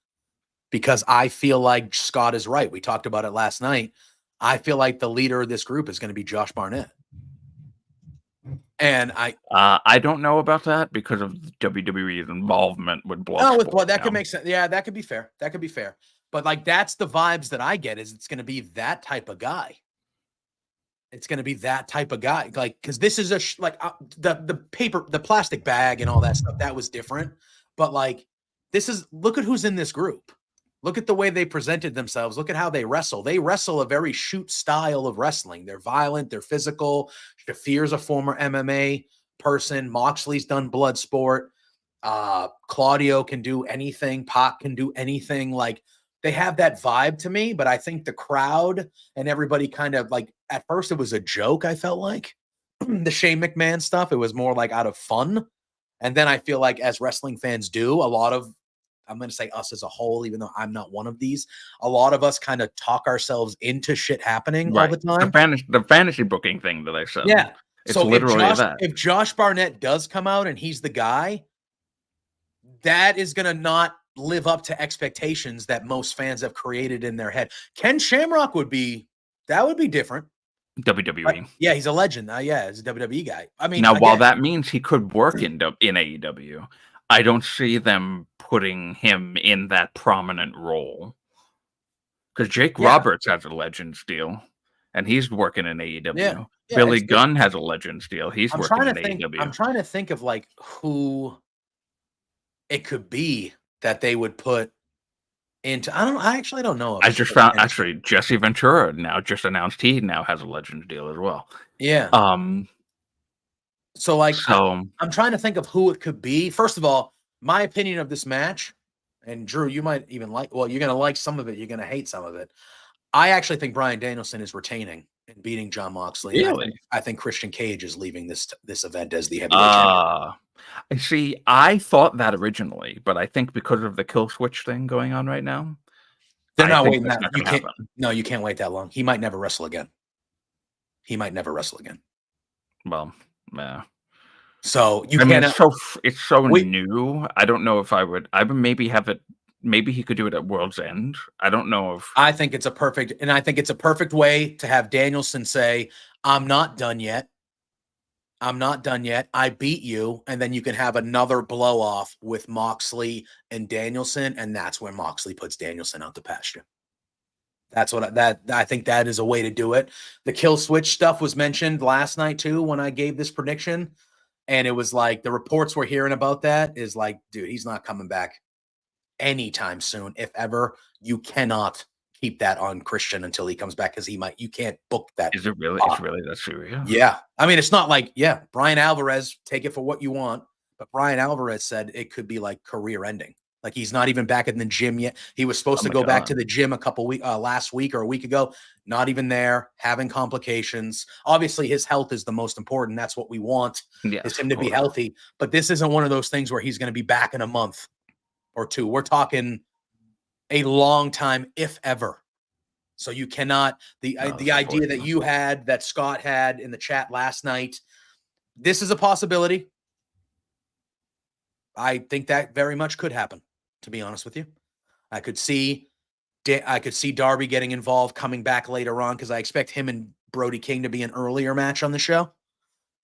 because I feel like Scott is right. We talked about it last night. I feel like the leader of this group is going to be Josh Barnett. And I don't know about that because of WWE's involvement with Bloodsport. that could make sense. Yeah, that could be fair. That could be fair. But like, that's the vibes that I get, is it's going to be that type of guy. It's going to be that type of guy. Like, because this is the plastic bag and all that stuff, that was different. But like, look at who's in this group. Look at the way they presented themselves. Look at how they wrestle. They wrestle a very shoot style of wrestling. They're violent. They're physical. Shafir's a former MMA person. Moxley's done blood sport. Claudio can do anything. Pac can do anything. Like, they have that vibe to me, but I think the crowd and everybody kind of, like, at first it was a joke, I felt like. The Shane McMahon stuff, it was more like out of fun. And then I feel like, as wrestling fans do, a lot of, I'm going to say us as a whole, even though I'm not one of these, a lot of us kind of talk ourselves into shit happening all the time. The fantasy booking thing that I said. Yeah. It's So literally that. If Josh Barnett does come out and he's the guy, that is going to not live up to expectations that most fans have created in their head. Ken Shamrock would be different. WWE. But yeah, he's a legend. Yeah, he's a WWE guy. I mean, now, while that means he could work in AEW, I don't see them putting him in that prominent role. Because Jake Roberts has a Legends deal, and he's working in AEW. Yeah, Billy Gunn has a Legends deal. He's working in AEW. I'm trying to think of, like, who it could be that they would put into. I actually don't know. I just found, actually, Jesse Ventura now just announced he now has a Legends deal as well. Yeah. So I'm trying to think of who it could be. First of all, my opinion of this match, and Drew, you might even like, well, you're going to like some of it. You're going to hate some of it. I actually think Bryan Danielson is retaining and beating Jon Moxley. Really? I think Christian Cage is leaving this event as the heavyweight champion. See, I thought that originally, but I think because of the kill switch thing going on right now, they're not waiting that. You can't wait that long. He might never wrestle again. Well, yeah. So it's so new. I don't know if I would maybe have it. Maybe he could do it at World's End. I don't know if. I think it's a perfect way to have Danielson say, "I'm not done yet. I beat you," and then you can have another blow off with Moxley and Danielson, and that's where Moxley puts Danielson out to pasture. That's what I think that is a way to do it. The kill switch stuff was mentioned last night too when I gave this prediction, and it was like the reports we're hearing about that is like, dude, he's not coming back anytime soon. If ever, you cannot keep that on Christian until he comes back because you can't book that. Is it really? It's really that serious? Yeah. I mean, it's not like, Brian Alvarez, take it for what you want. But Brian Alvarez said it could be like career ending. Like he's not even back in the gym yet. He was supposed to go back to the gym last week or a week ago. Not even there, having complications. Obviously, his health is the most important. That's what we want, is him to be healthy. But this isn't one of those things where he's going to be back in a month or two. We're talking a long time, if ever. So you cannot, the idea that you had, that Scott had in the chat last night, this is a possibility. I think that very much could happen, to be honest with you. I could see Darby getting involved, coming back later on, because I expect him and Brody King to be an earlier match on the show.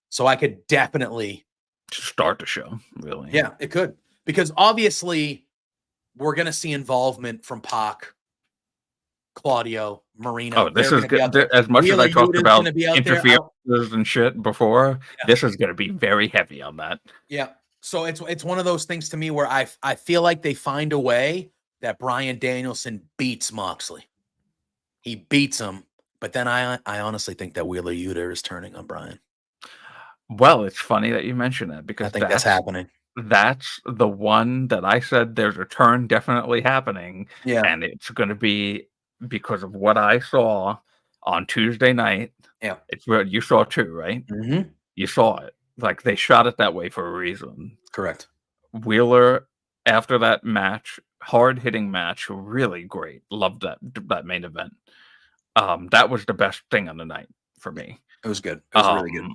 So I could definitely start the show, really. Yeah, it could. Because obviously we're going to see involvement from Pac, Claudio, Marino. Oh, this is good. As much as I talked about interferences and shit before, this is going to be very heavy on that. Yeah. So it's one of those things to me where I feel like they find a way that Bryan Danielson beats Moxley. He beats him, but then I honestly think that Wheeler Yuta is turning on Bryan. Well, it's funny that you mention that, because I think that's happening. That's the one that I said there's a turn definitely happening. Yeah. And it's going to be because of what I saw on Tuesday night. Yeah. It's what you saw too, right? Mm-hmm. You saw it. Like, they shot it that way for a reason. Correct. Wheeler, after that match, hard-hitting match, really great. Loved that main event. That was the best thing on the night for me. It was good. It was really good.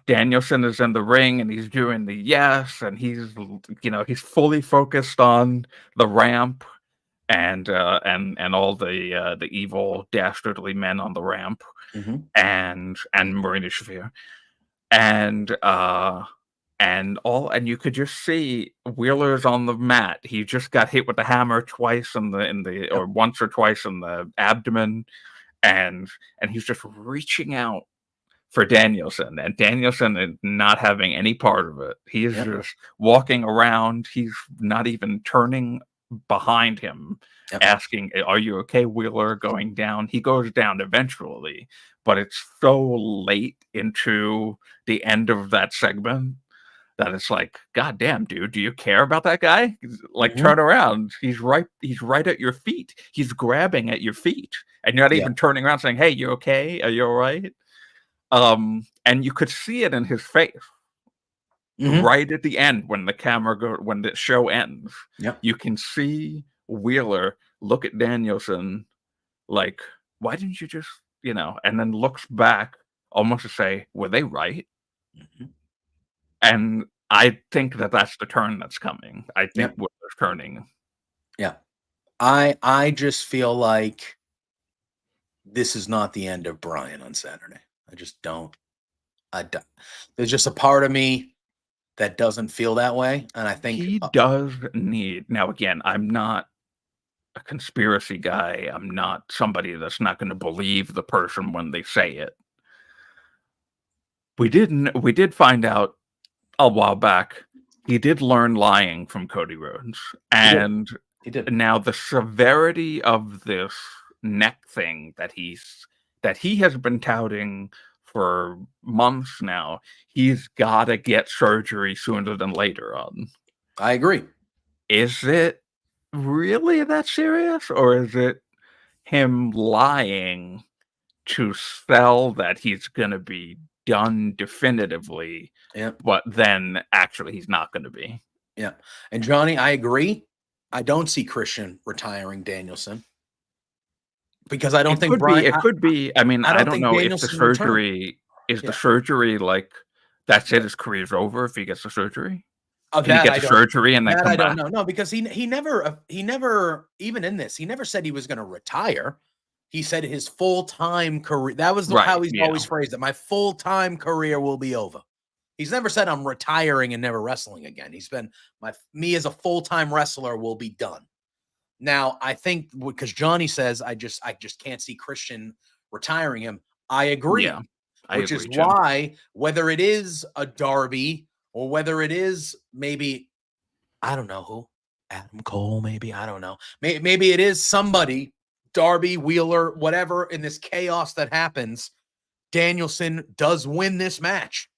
Danielson is in the ring and he's doing the yes, and he's fully focused on the ramp and all the evil dastardly men on the ramp, and Marina Shafir, and you could just see Wheeler's on the mat. He just got hit with the hammer twice or once or twice in the abdomen, and he's just reaching out for Danielson, and Danielson is not having any part of it. He is just walking around. He's not even turning behind him, asking, "Are you okay, Wheeler?" Going down. He goes down eventually, but it's so late into the end of that segment that it's like, God damn, dude, do you care about that guy? Like, turn around. He's right at your feet. He's grabbing at your feet, and you're not even turning around saying, "Hey, you okay? Are you all right?" And you could see it in his face right at the end when the show ends. You can see Wheeler look at Danielson like, "Why didn't you just, and then looks back almost to say, were they right?" And I think that's the turn that's coming. I think Wheeler's turning. Yeah. I just feel like this is not the end of Bryan on Saturday. I just don't. There's just a part of me that doesn't feel that way, and I think he does need. Now, again, I'm not a conspiracy guy. I'm not somebody that's not going to believe the person when they say it. We did find out a while back he did learn lying from Cody Rhodes, and he did. Now the severity of this neck thing that he has been touting for months now, he's got to get surgery sooner than later on. I agree. Is it really that serious, or is it him lying to sell that he's going to be done definitively, but then actually he's not going to be? Yeah. And Johnny, I agree. I don't see Christian retiring Danielson, because I don't think Bryan. It could be. I mean, I don't know if the surgery is the surgery like that's it. His career's over if he gets the surgery. Oh, can he get the surgery and then come back? I don't know. No, because he never even in this, he never said he was going to retire. He said his full-time career. That was how he's always phrased it. My full-time career will be over. He's never said I'm retiring and never wrestling again. He's been me as a full-time wrestler will be done. Now, I think because Johnny says I just can't see Christian retiring him. I agree. Yeah, I which agree is too. why whether it is a Darby or whether it is maybe I don't know who, Adam Cole, maybe I don't know. Maybe it is somebody, Darby, Wheeler, whatever in this chaos that happens. Danielson does win this match.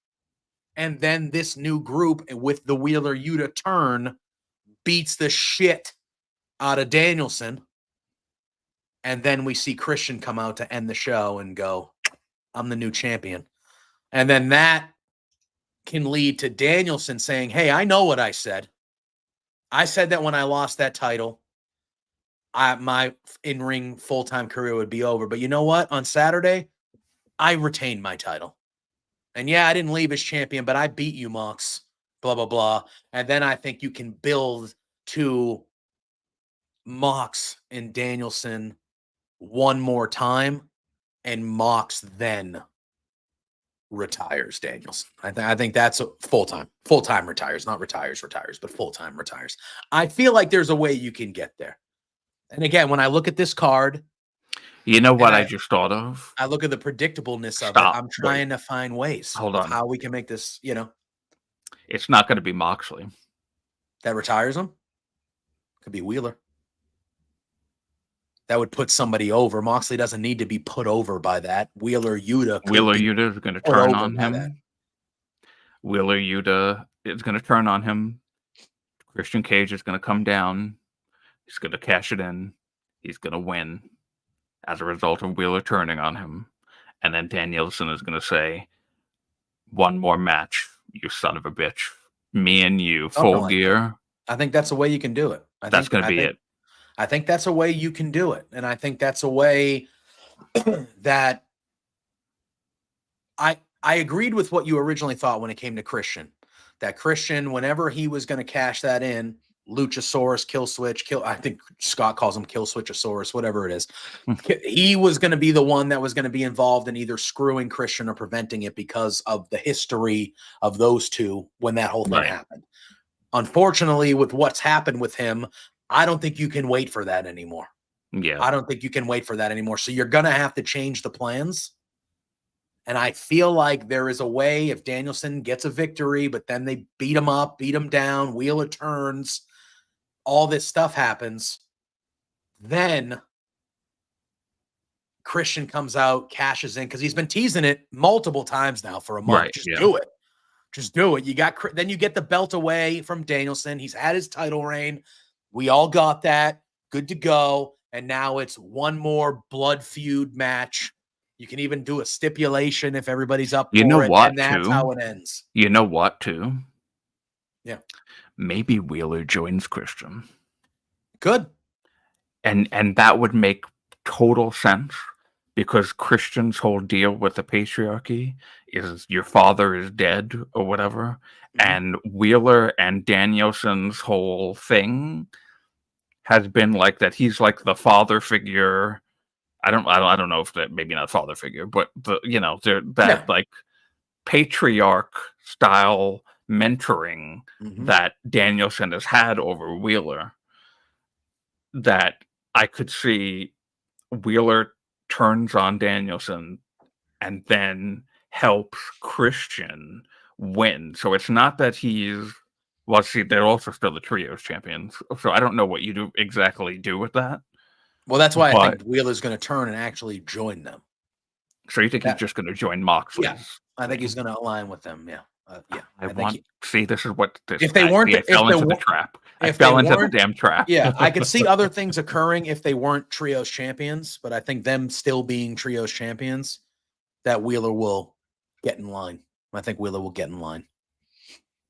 And then this new group with the Wheeler Yuta turn beats the shit out of Danielson. And then we see Christian come out to end the show and go, I'm the new champion. And then that can lead to Danielson saying, hey, I know what I said. I said that when I lost that title, my in-ring full-time career would be over. But you know what? On Saturday, I retained my title. And yeah, I didn't leave as champion, but I beat you, Mox, blah, blah, blah. And then I think you can build to Mox and Danielson one more time, and Mox then retires Danielson. I think that's a full-time retires, not retires, but full-time retires. I feel like there's a way you can get there. And again, when I look at this card, you know what I just thought of? I look at the predictableness of it. Stop. I'm trying to find ways Hold of on. how we can make this, It's not going to be Moxley. that retires him. Could be Wheeler. That would put somebody over. Moxley doesn't need to be put over by that. Wheeler Yuta is going to turn on him. Wheeler Yuta is going to turn on him. Christian Cage is going to come down. He's going to cash it in. He's going to win as a result of Wheeler turning on him. And then Danielson is going to say, one more match, you son of a bitch. Me and you, full gear. I think that's a way you can do it. That's going to be it. I think that's a way you can do it. And I think that's a way that I agreed with what you originally thought when it came to Christian. That Christian, whenever he was going to cash that in, Luchasaurus, Kill Switch, I think Scott calls him Kill Switchosaurus, whatever it is. He was going to be the one that was going to be involved in either screwing Christian or preventing it because of the history of those two when that whole thing happened. Unfortunately, with what's happened with him, I don't think you can wait for that anymore. Yeah. I don't think you can wait for that anymore. So you're going to have to change the plans. And I feel like there is a way if Danielson gets a victory, but then they beat him up, beat him down, Wheeler turns, all this stuff happens. Then Christian comes out, cashes in, because he's been teasing it multiple times now for a month. Right, do it. Just do it. Then you get the belt away from Danielson. He's had his title reign. We all got that. Good to go. And now it's one more blood feud match. You can even do a stipulation if everybody's up for it. And that's how it ends. You know what, too? Yeah. Maybe Wheeler joins Christian. Good. And that would make total sense because Christian's whole deal with the patriarchy is your father is dead or whatever. Mm-hmm. And Wheeler and Danielson's whole thing has been like that. He's like the father figure. I don't know if that maybe not father figure, but like patriarch style mentoring that Danielson has had over Wheeler. That I could see Wheeler turns on Danielson and then helps Christian win. So it's not that they're also still the trios champions. So I don't know what you do with that. Well, that's why I think Wheeler's going to turn and actually join them. So you think he's just going to join Moxley? Yeah, I think he's going to align with them. Yeah. This is what this. If they weren't, I fell into the trap. I fell into the damn trap. Yeah, I could see other things occurring if they weren't trios champions, but I think them still being trios champions, that Wheeler will get in line. I think Wheeler will get in line.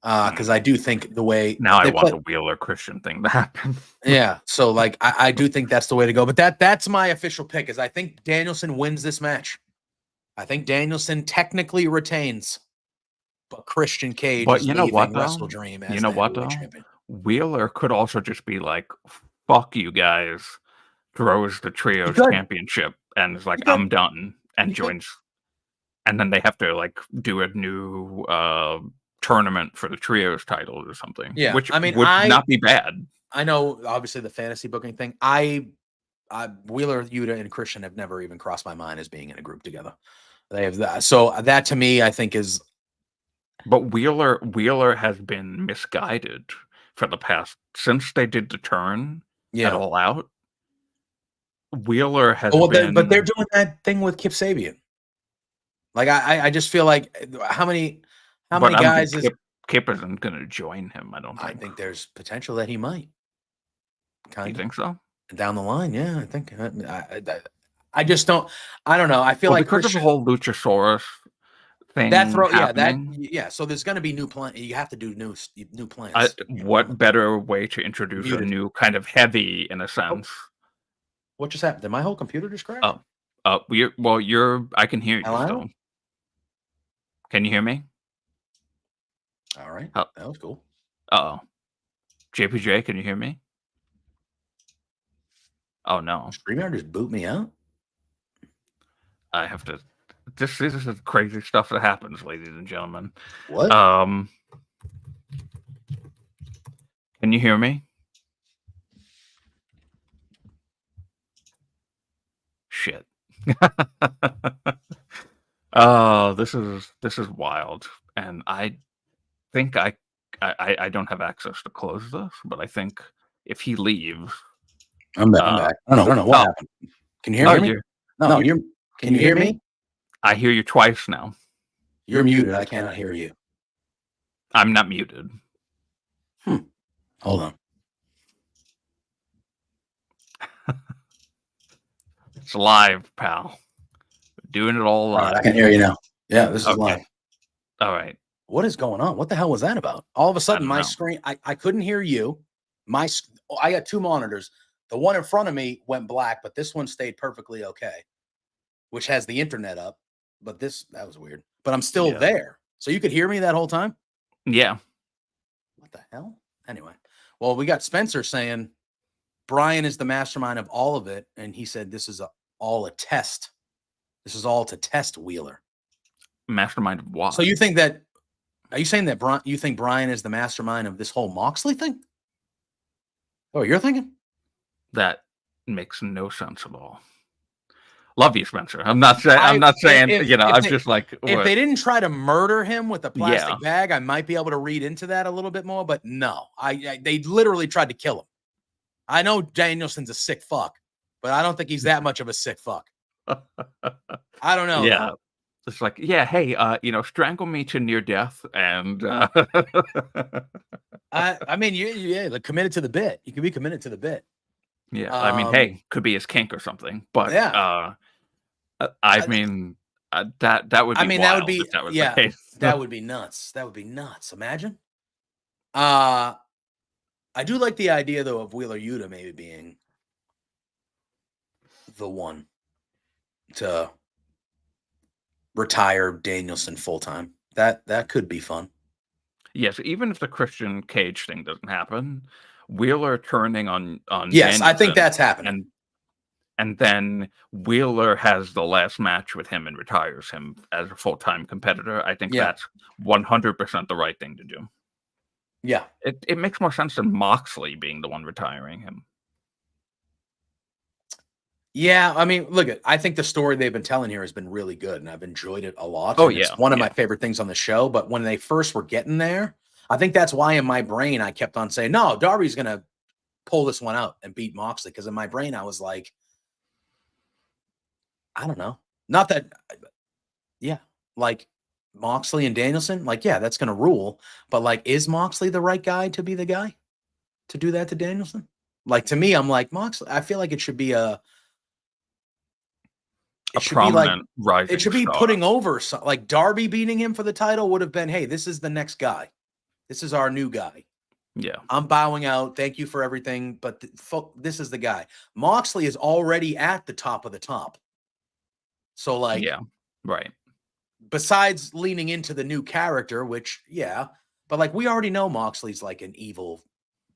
Because I do think the way now I want the Wheeler Christian thing to happen. Yeah, so like I do think that's the way to go. But that's my official pick. Is I think Danielson wins this match. I think Danielson technically retains, but Christian Cage. But you know what, though? WrestleDream as you know what, though? Champion. Wheeler could also just be like, "Fuck you guys," throws the trios championship and is like, "I'm done," and joins. And then they have to like do a new tournament for the trios title or something. Yeah, which would not be bad. I know, obviously, the fantasy booking thing. Wheeler, Yuta, and Christian have never even crossed my mind as being in a group together. They have that. So that to me, I think is. But Wheeler has been misguided for the past since they did the turn at Yeah. All Out. Wheeler has But been, they're doing that thing with Kip Sabian. Like I just feel like how many but I don't guys think is. Kip isn't going to join him. I don't I think. think there's potential that he might. You Kind of think so? down the line, yeah. I think I just don't. I don't know. I feel Well, like because of the whole Luchasaurus thing happening. So there's going to be new plan. You have to do new plans. What better way to introduce a Muted. new kind of heavy, in a sense? What just happened? Did my whole computer just crash? I can hear you Hello? still. Can you hear me? All right. Oh. That was cool. Uh-oh. JPJ, can you hear me? Oh, no. StreamYard just boot me out? I have to... This is crazy stuff that happens, ladies and gentlemen. What? Can you hear me? Shit. Oh, this is wild. And I think I don't have access to close this, but I think if he leaves... I'm back. I don't know what happened. Can you hear me? Can you hear me? I hear you twice now. You're muted. I cannot hear you. I'm not muted. Hold on. It's live, pal. Doing it all live. All right, I can hear you now. Yeah, this is live. All right. What is going on? What the hell was that about? All of a sudden, my screen, I couldn't hear you. I got two monitors. The one in front of me went black, but this one stayed perfectly okay, which has the internet up. But that was weird. But I'm still there. So you could hear me that whole time? Yeah. What the hell? Anyway. Well, we got Spencer saying Brian is the mastermind of all of it. And he said this is all a test. This is all to test Wheeler. Mastermind of what? So you think that, are you saying that you think Brian is the mastermind of this whole Moxley thing? Oh, you're thinking? That makes no sense at all. Love you, Spencer. I'm not saying, I'm just like, if they didn't try to murder him with a plastic bag, I might be able to read into that a little bit more, but no, they literally tried to kill him. I know Danielson's a sick fuck, but I don't think he's that much of a sick fuck. I don't know. Yeah. Though. It's like, hey, strangle me to near death. And I mean, like committed to the bit. You can be committed to the bit. Yeah. I mean, hey, could be his kink or something, but I mean, that would be wild that would be, if that was the case. That would be nuts. That would be nuts. Imagine. I do like the idea though of Wheeler Yuta maybe being the one to retire Danielson full time. That could be fun. Yes, even if the Christian Cage thing doesn't happen, Wheeler turning on yes, Danielson, I think that's happening. And then Wheeler has the last match with him and retires him as a full-time competitor. I think that's 100% the right thing to do. Yeah. It makes more sense than Moxley being the one retiring him. Yeah, I mean, look, I think the story they've been telling here has been really good, and I've enjoyed it a lot. Oh, It's one of my favorite things on the show, but when they first were getting there, I think that's why in my brain I kept on saying, no, Darby's going to pull this one out and beat Moxley, because in my brain I was like, I don't know. Not that, like Moxley and Danielson, like, that's going to rule. But like, is Moxley the right guy to be the guy to do that to Danielson? Like, to me, I'm like, Moxley, I feel like it should be prominent rising it should be star. putting over, like Darby beating him for the title would have been, hey, this is the next guy. This is our new guy. Yeah. I'm bowing out. Thank you for everything. But this is the guy. Moxley is already at the top of the top. So like, right. Besides leaning into the new character, which, but like, we already know Moxley's like an evil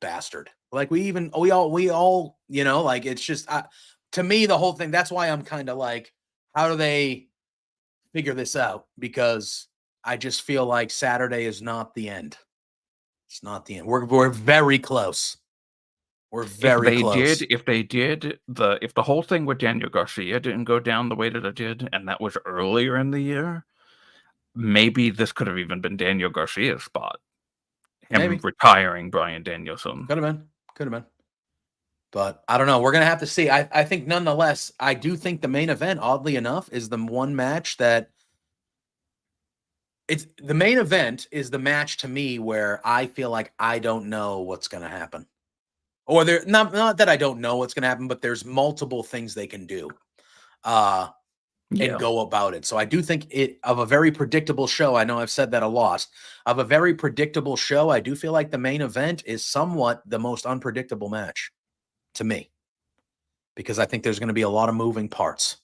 bastard. Like we all, like, it's just, to me, the whole thing, that's why I'm kind of like, how do they figure this out? Because I just feel like Saturday is not the end. It's not the end. We're very close. We're very close. If the whole thing with Daniel Garcia didn't go down the way that it did, and that was earlier in the year, maybe this could have even been Daniel Garcia's spot. Him Maybe. retiring Bryan Danielson. Could have been. But I don't know. We're going to have to see. I think nonetheless, I do think the main event, oddly enough, is the one match that it's the main event is the match to me where I feel like I don't know what's going to happen. Or there not that I don't know what's going to happen, but there's multiple things they can do and go about it. So I do think of a very predictable show. I know I've said that a lot. Of a very predictable show, I do feel like the main event is somewhat the most unpredictable match to me, because I think there's going to be a lot of moving parts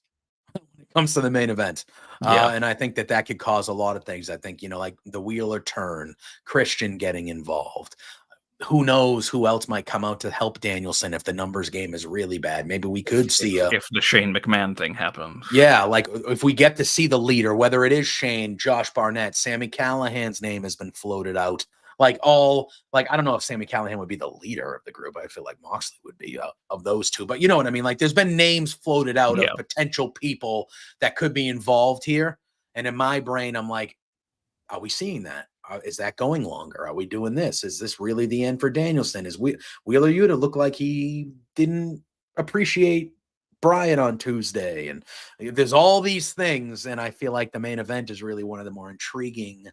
when it comes to the main event. And I think that could cause a lot of things. I think, like the Wheeler turn, Christian getting involved. Who knows who else might come out to help Danielson if the numbers game is really bad. Maybe we could see if the Shane McMahon thing happens. Yeah, like if we get to see the leader, whether it is Shane, Josh Barnett, Sami Callihan's name has been floated out. I don't know if Sami Callihan would be the leader of the group. I feel like Moxley would be of those two. But you know what I mean? Like there's been names floated out of potential people that could be involved here. And in my brain, I'm like, are we seeing that? Is that going longer? Are we doing this? Is this really the end for Danielson? Is Wheeler Yuta look like he didn't appreciate Bryan on Tuesday? And there's all these things. And I feel like the main event is really one of the more intriguing,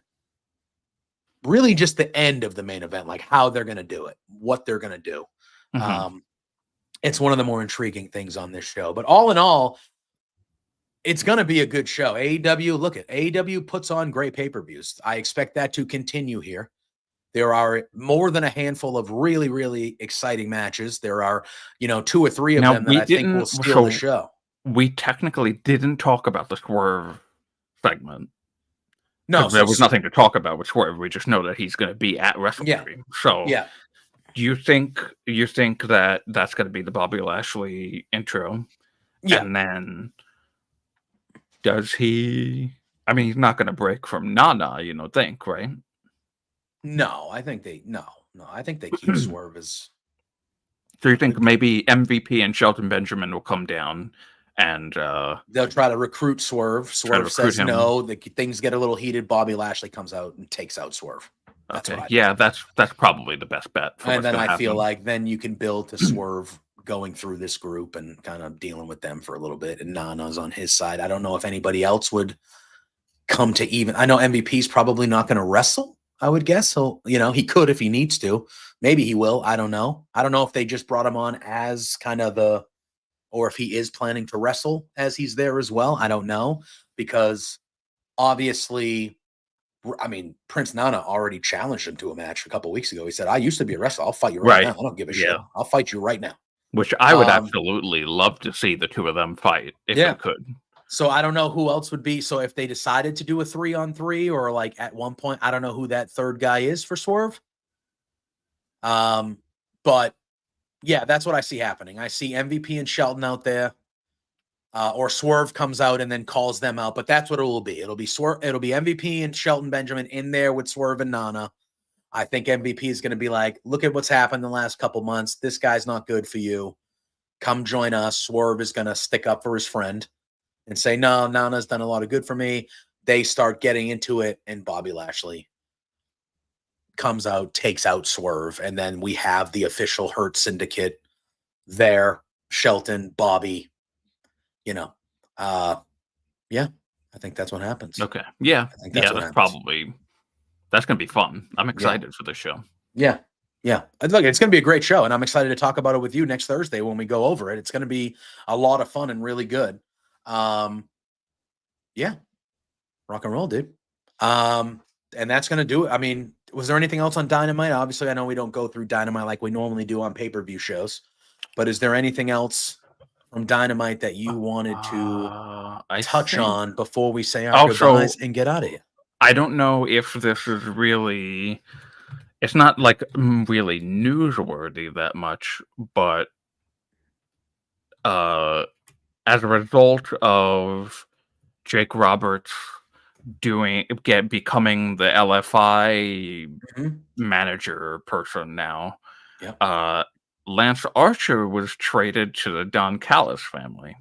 really just the end of the main event, like how they're going to do it, what they're going to do. Mm-hmm. It's one of the more intriguing things on this show. But all in all, it's going to be a good show. AEW puts on great pay-per-views. I expect that to continue here. There are more than a handful of really, really exciting matches. There are, 2 or 3 of them that I think will steal the show. We technically didn't talk about the Swerve segment. No, there was nothing to talk about with Swerve. We just know that he's going to be at WrestleDream. Yeah. So, do you think that that's going to be the Bobby Lashley intro? Yeah. And then does he? I mean, he's not going to break from Nana, think, right? No, I think they I think they keep Swerve as. So you think maybe MVP and Shelton Benjamin will come down and they'll try to recruit Swerve. Swerve says no. Things get a little heated. Bobby Lashley comes out and takes out Swerve. That's that's probably the best bet. And then I feel like then you can build to Swerve going through this group and kind of dealing with them for a little bit. And Nana's on his side. I don't know if anybody else would come to even. I know MVP's probably not going to wrestle. I would guess so. He could if he needs to. Maybe he will. I don't know. I don't know if they just brought him on as kind of or if he is planning to wrestle as he's there as well. I don't know, because obviously, I mean, Prince Nana already challenged him to a match a couple of weeks ago. He said, I used to be a wrestler. I'll fight you right now. I don't give a shit. I'll fight you right now. Which I would absolutely love to see the two of them fight if they could. So I don't know who else would be. So if they decided to do a 3-on-3 or like at one point, I don't know who that third guy is for Swerve. But yeah, that's what I see happening. I see MVP and Shelton out there, or Swerve comes out and then calls them out. But that's what it will be. It'll be MVP and Shelton Benjamin in there with Swerve and Nana. I think MVP is going to be like, look at what's happened the last couple months. This guy's not good for you. Come join us. Swerve is going to stick up for his friend and say, no, Nana's done a lot of good for me. They start getting into it, and Bobby Lashley comes out, takes out Swerve, and then we have the official Hurt Syndicate there. Shelton, Bobby, yeah, I think that's what happens. Okay. Yeah. That's going to be fun. I'm excited for this show. Yeah. Yeah. Look, it's going to be a great show, and I'm excited to talk about it with you next Thursday when we go over it. It's going to be a lot of fun and really good. Yeah. Rock and roll, dude. And that's going to do it. I mean, was there anything else on Dynamite? Obviously, I know we don't go through Dynamite like we normally do on pay-per-view shows, but is there anything else from Dynamite that you wanted to touch on before we say our goodbyes and get out of here? I don't know if this is really, it's not like really newsworthy that much, but as a result of Jake Roberts becoming the LFI manager person now, Lance Archer was traded to the Don Callis family.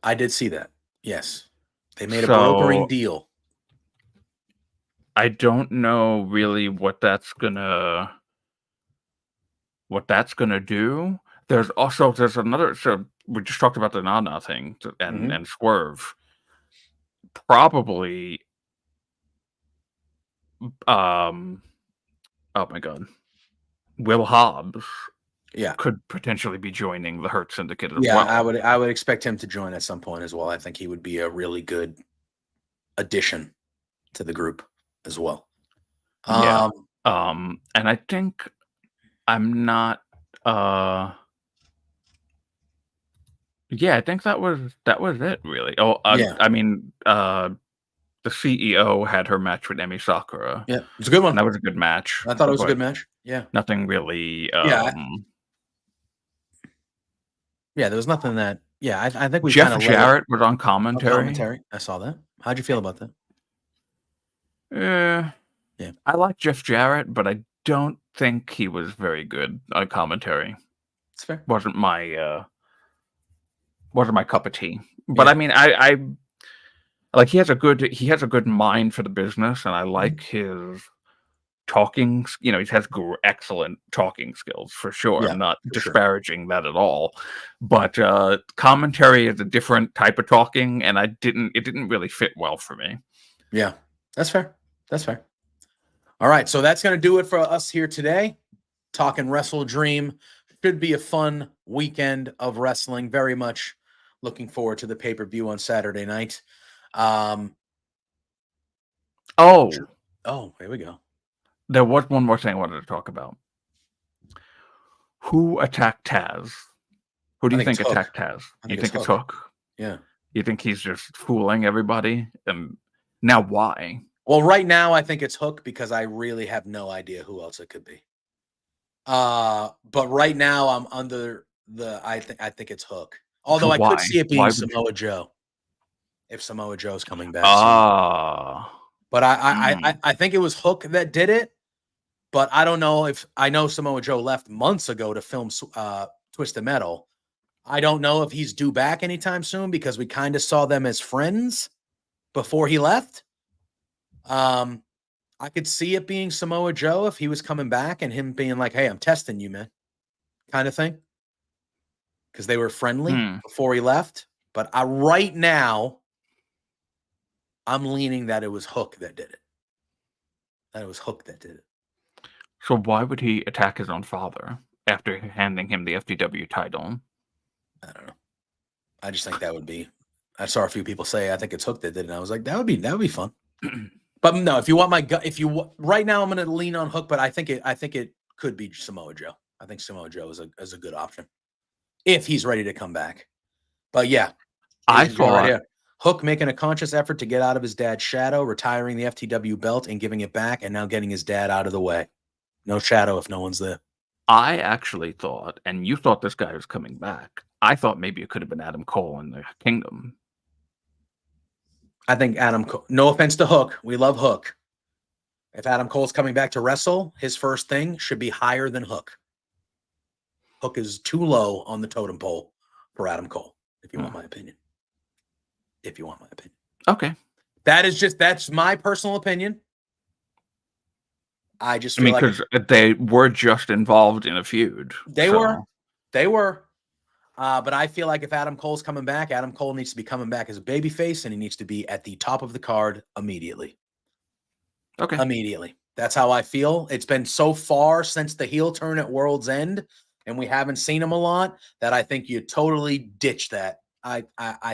I did see that. Yes. They made a So brokering deal. I don't know really what that's gonna do. There's another. So we just talked about the Nana thing and Swerve. Probably, oh my god, Will Hobbs Yeah. could potentially be joining the Hurt Syndicate as Yeah, well. I would expect him to join at some point as well. I think he would be a really good addition to the group as well. Yeah. And I think I'm not. Yeah, I think that was it really. Oh, Yeah. I mean, the CEO had her match with Emi Sakura. Yeah. It's a good And one. that was a good match, I thought it was a but good match. Yeah. nothing really. Yeah. Yeah. There was nothing that. Yeah. I think we Jeff kind of Jarrett was on commentary. I saw that. How'd you feel about that? Yeah. I like Jeff Jarrett, but I don't think he was very good on commentary. It's fair. Wasn't my cup of tea. But I mean, I like he has a good mind for the business, and I like his talking. He has excellent talking skills for sure. Yeah, I'm not for sure. disparaging that at all. But commentary is a different type of talking, and it didn't really fit well for me. Yeah, that's fair. That's fair. All right, so that's going to do it for us here today. Talking WrestleDream. Should be a fun weekend of wrestling. Very much looking forward to the pay-per-view on Saturday night. Oh, here we go. There was one more thing I wanted to talk about. Who attacked Taz? Who do you think attacked Taz? You think it's Hook? Yeah. You think he's just fooling everybody? And now why? Well, right now I think it's Hook because I really have no idea who else it could be. But right now I'm under I think it's Hook. Although I could see it being Samoa Joe. If Samoa Joe's coming back. But I think it was Hook that did it. But I don't know I know Samoa Joe left months ago to film Twisted Metal. I don't know if he's due back anytime soon because we kind of saw them as friends before he left. I could see it being Samoa Joe if he was coming back and him being like, "Hey, I'm testing you, man," kind of thing. Because they were friendly before he left. But right now, I'm leaning that it was Hook that did it. So why would he attack his own father after handing him the FTW title? I don't know. I just think that would be. I saw a few people say I think it's Hook that did it. And I was like, that would be fun. But no, if you want my gut, right now I'm going to lean on Hook, but I think it could be Samoa Joe. I think Samoa Joe is a good option if he's ready to come back. But yeah, I saw right here. Hook making a conscious effort to get out of his dad's shadow, retiring the FTW belt and giving it back, and now getting his dad out of the way. No shadow if no one's there. I actually thought, and you thought this guy was coming back. I thought maybe it could have been Adam Cole in the Kingdom. I think Adam Cole, no offense to Hook, we love Hook. If Adam Cole's coming back to wrestle, his first thing should be higher than Hook. Hook is too low on the totem pole for Adam Cole, if you want my opinion. Okay. That's my personal opinion. I just feel because they were just involved in a feud. They were. But I feel like if Adam Cole's coming back, Adam Cole needs to be coming back as a babyface, and he needs to be at the top of the card immediately. Okay. Immediately. That's how I feel. It's been so far since the heel turn at World's End, and we haven't seen him a lot, that I think you totally ditch that. I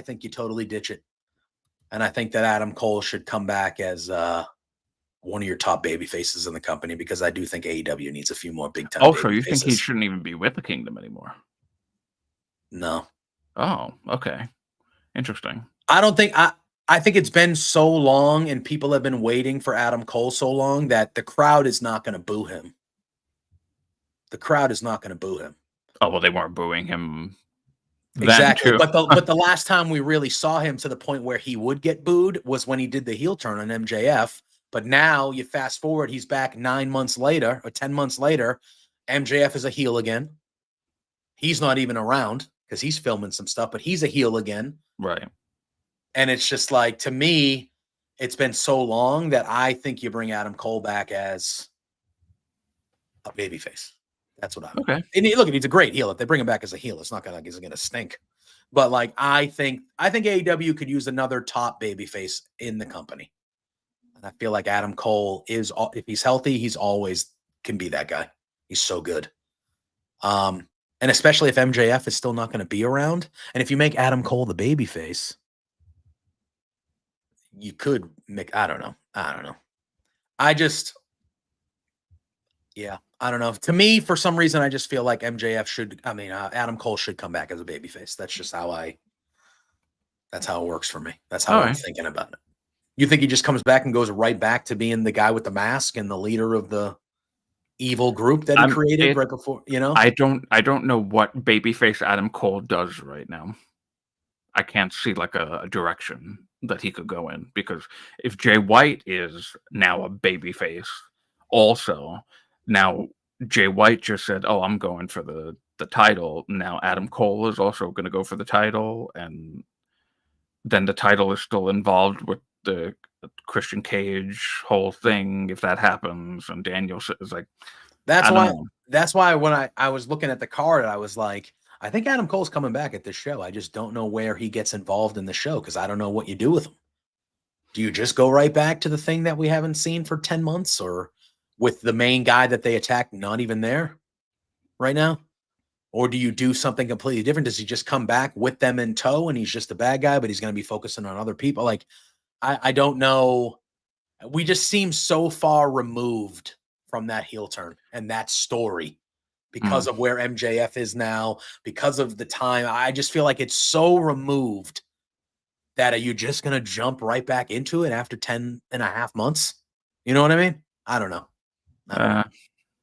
think you totally ditch it. And I think that Adam Cole should come back as one of your top baby faces in the company, because I do think AEW needs a few more big time. Also, you think he shouldn't even be with the Kingdom anymore? No. Oh, okay. Interesting. I don't think I think it's been so long and people have been waiting for Adam Cole so long that the crowd is not going to boo him. The crowd is not going to boo him. Oh, well, they weren't booing him exactly. But the last time we really saw him to the point where he would get booed was when he did the heel turn on MJF. But now you fast forward, he's back 9 months later or 10 months later. MJF is a heel again. He's not even around because he's filming some stuff, but he's a heel again. Right. And it's just like, to me, it's been so long that I think you bring Adam Cole back as a babyface. That's what I mean. Okay. And look, he's a great heel. If they bring him back as a heel, it's not gonna like he's gonna stink. But like, I think AEW could use another top babyface in the company. And I feel like Adam Cole is, if he's healthy, he's always can be that guy. He's so good. And especially if MJF is still not going to be around. And if you make Adam Cole the babyface, you could make, I don't know. I just, yeah, I don't know. To me, for some reason, I just feel like Adam Cole should come back as a babyface. That's just that's how it works for me. That's how I'm thinking about it. You think he just comes back and goes right back to being the guy with the mask and the leader of the evil group that he created right before, I don't know what babyface Adam Cole does right now. I can't see like a direction that he could go in, because if Jay White is now a babyface, also now Jay White just said, "Oh, I'm going for the title." Now Adam Cole is also going to go for the title, and then the title is still involved with the Christian Cage whole thing if that happens, and Daniel is like, that's why when I was looking at the card, I was like, I think Adam Cole's coming back at this show. I just don't know where he gets involved in the show because I don't know what you do with him. Do you just go right back to the thing that we haven't seen for 10 months, or with the main guy that they attacked not even there right now? Or do you do something completely different? Does he just come back with them in tow and he's just a bad guy, but he's going to be focusing on other people? Like, I don't know. We just seem so far removed from that heel turn and that story because of where MJF is now, because of the time. I just feel like it's so removed that are you just going to jump right back into it after 10 and a half months? You know what I mean? I don't know.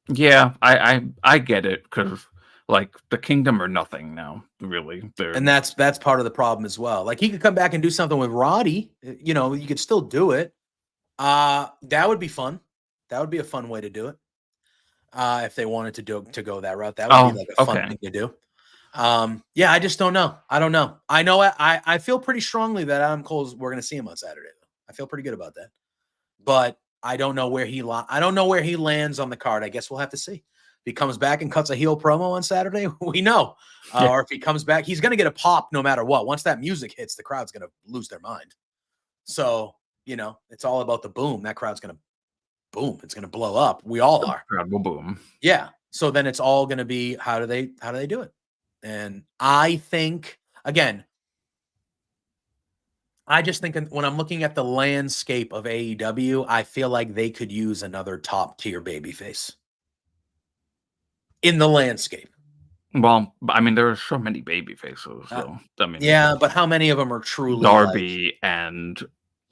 Yeah, I get it, because like the Kingdom are nothing now, really. And that's part of the problem as well. Like, he could come back and do something with Roddy. You could still do it. That would be fun. That would be a fun way to do it. If they wanted to go that route, that would be like a fun thing to do. Yeah, I just don't know. I don't know. I know I feel pretty strongly that Adam Cole's, we're going to see him on Saturday. I feel pretty good about that. But I don't know where he lands on the card. I guess we'll have to see. If he comes back and cuts a heel promo on Saturday, we know. Or if he comes back, he's going to get a pop no matter what. Once that music hits, the crowd's going to lose their mind. So, it's all about the boom. That crowd's going to boom. It's going to blow up. We all are. Crowd will boom. Yeah. So then it's all going to be, how do they do it? And I think, again, I just think when I'm looking at the landscape of AEW, I feel like they could use another top tier babyface in the landscape. Well, I mean, there are so many baby faces. So I mean, yeah, but how many of them are truly Darby and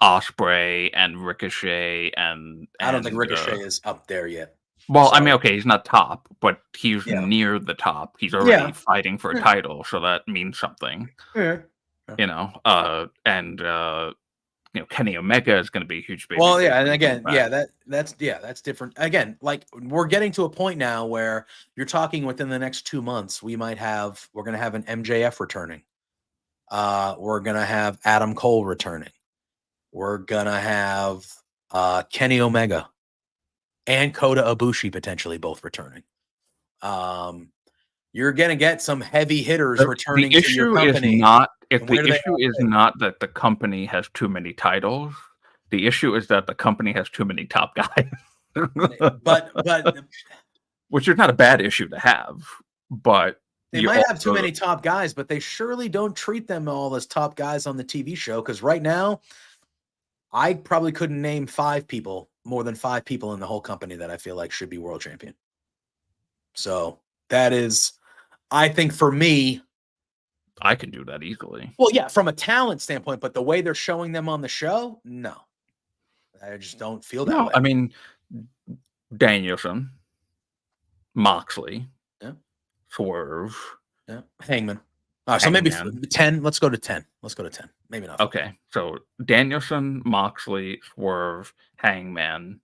Osprey and Ricochet and I don't think Ricochet is up there yet. Well, I mean, okay, he's not top, but he's near the top. He's already fighting for a title, so that means something. Yeah. And Kenny Omega is going to be a huge baby. Well, yeah, and again, that's different. Again, like, we're getting to a point now where you're talking within the next 2 months, we're going to have an MJF returning. We're going to have Adam Cole returning. We're going to have Kenny Omega and Kota Ibushi potentially both returning. You're going to get some heavy hitters returning to your company. The issue is not that the company has too many titles. The issue is that the company has too many top guys. but which is not a bad issue to have. But they might have too many top guys, but they surely don't treat them all as top guys on the TV show. Because right now, I probably couldn't name more than 5 people in the whole company that I feel like should be world champion. So that is, I think, for me, I can do that easily. Well, yeah, from a talent standpoint, but the way they're showing them on the show, no. I just don't feel that way. I mean, Danielson, Moxley, Swerve, Hangman. So maybe 10. Let's go to 10. Maybe not. Okay, so Danielson, Moxley, Swerve, Hangman,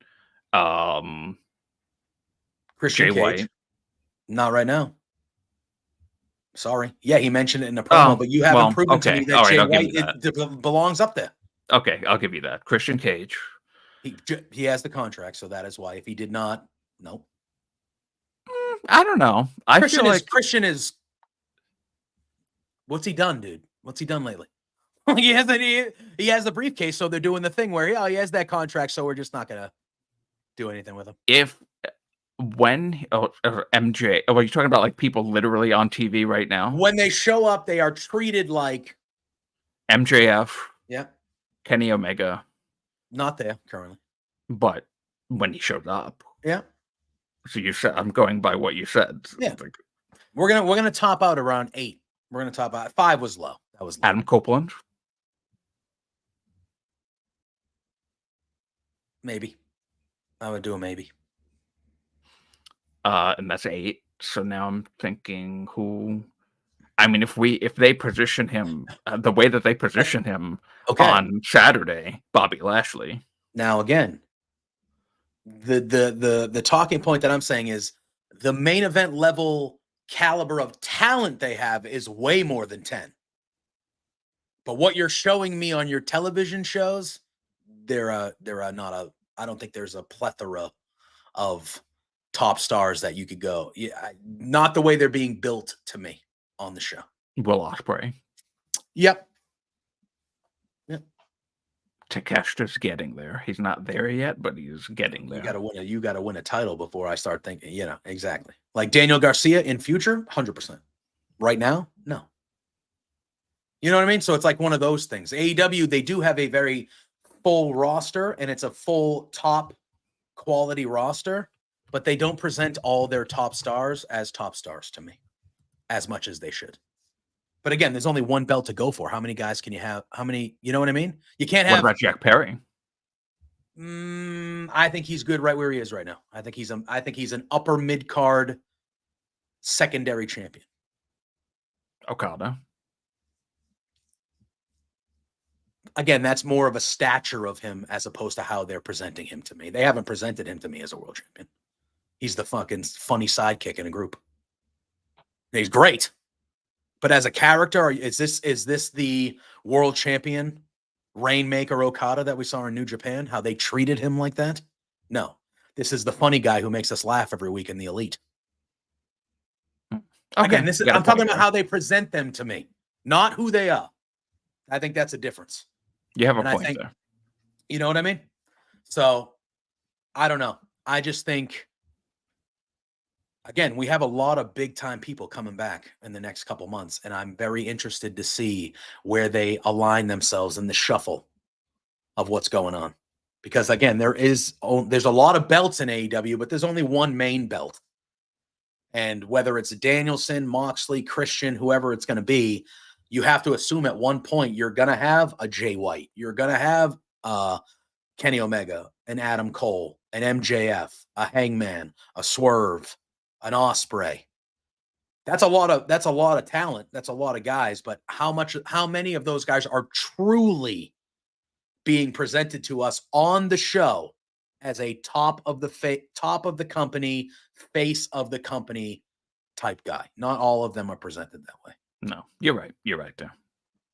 Christian Jay Cage. White. Not right now. Sorry. Yeah, he mentioned it in a promo, but you haven't proven to me that all right, Jay I'll give White you that. belongs up there. Okay, I'll give you that. Christian Cage. He has the contract, so that is why. If he did not, no. I don't know. I feel like Christian is. What's he done, dude? What's he done lately? he has the briefcase, so they're doing the thing where he has that contract, so we're just not gonna do anything with him. MJ, are you talking about like people literally on TV right now? When they show up, they are treated like MJF. Yeah. Kenny Omega. Not there currently. But when he showed up. Yeah. So you said, I'm going by what you said. Yeah. We're gonna top out around 8. We're gonna top out. 5 was low. That was low. Adam Copeland. Maybe. I would do a maybe. And that's 8. So now I'm thinking who. I mean, if they position him the way that they position him on Saturday, Bobby Lashley. Now again, the talking point that I'm saying is the main event level caliber of talent they have is way more than 10. But what you're showing me on your television shows, I don't think there's a plethora of top stars that you could go. Yeah, not the way they're being built to me on the show. Will Ospreay. Yep. Takeshita's getting there. He's not there yet, but he's getting there. You gotta win a title before I start thinking, exactly. Like Daniel Garcia in future, 100%. Right now, no. You know what I mean? So it's like one of those things. AEW, they do have a very full roster, and it's a full top quality roster, but they don't present all their top stars as top stars to me as much as they should. But again, there's only one belt to go for. How many guys can you have? How many? You know what I mean? You can't have. What about Jack Perry? I think he's good right where he is right now. I think he's an upper mid card secondary champion. Okada. Again, that's more of a stature of him as opposed to how they're presenting him to me. They haven't presented him to me as a world champion. He's the fucking funny sidekick in a group. He's great. But as a character, is this the world champion Rainmaker Okada that we saw in New Japan? How they treated him like that? No. This is the funny guy who makes us laugh every week in the Elite. Okay. Again, I'm talking about how they present them to me, not who they are. I think that's a difference. You have a point there. You know what I mean? So, I don't know. I just think, again, we have a lot of big-time people coming back in the next couple months, and I'm very interested to see where they align themselves in the shuffle of what's going on. Because, again, there's a lot of belts in AEW, but there's only one main belt. And whether it's Danielson, Moxley, Christian, whoever it's going to be, you have to assume at one point you're going to have a Jay White. You're going to have Kenny Omega, an Adam Cole, an MJF, a Hangman, a Swerve, an Ospreay. That's a lot of talent. That's a lot of guys. But how many of those guys are truly being presented to us on the show as a top of the company, face of the company type guy? Not all of them are presented that way. No, you're right. You're right there.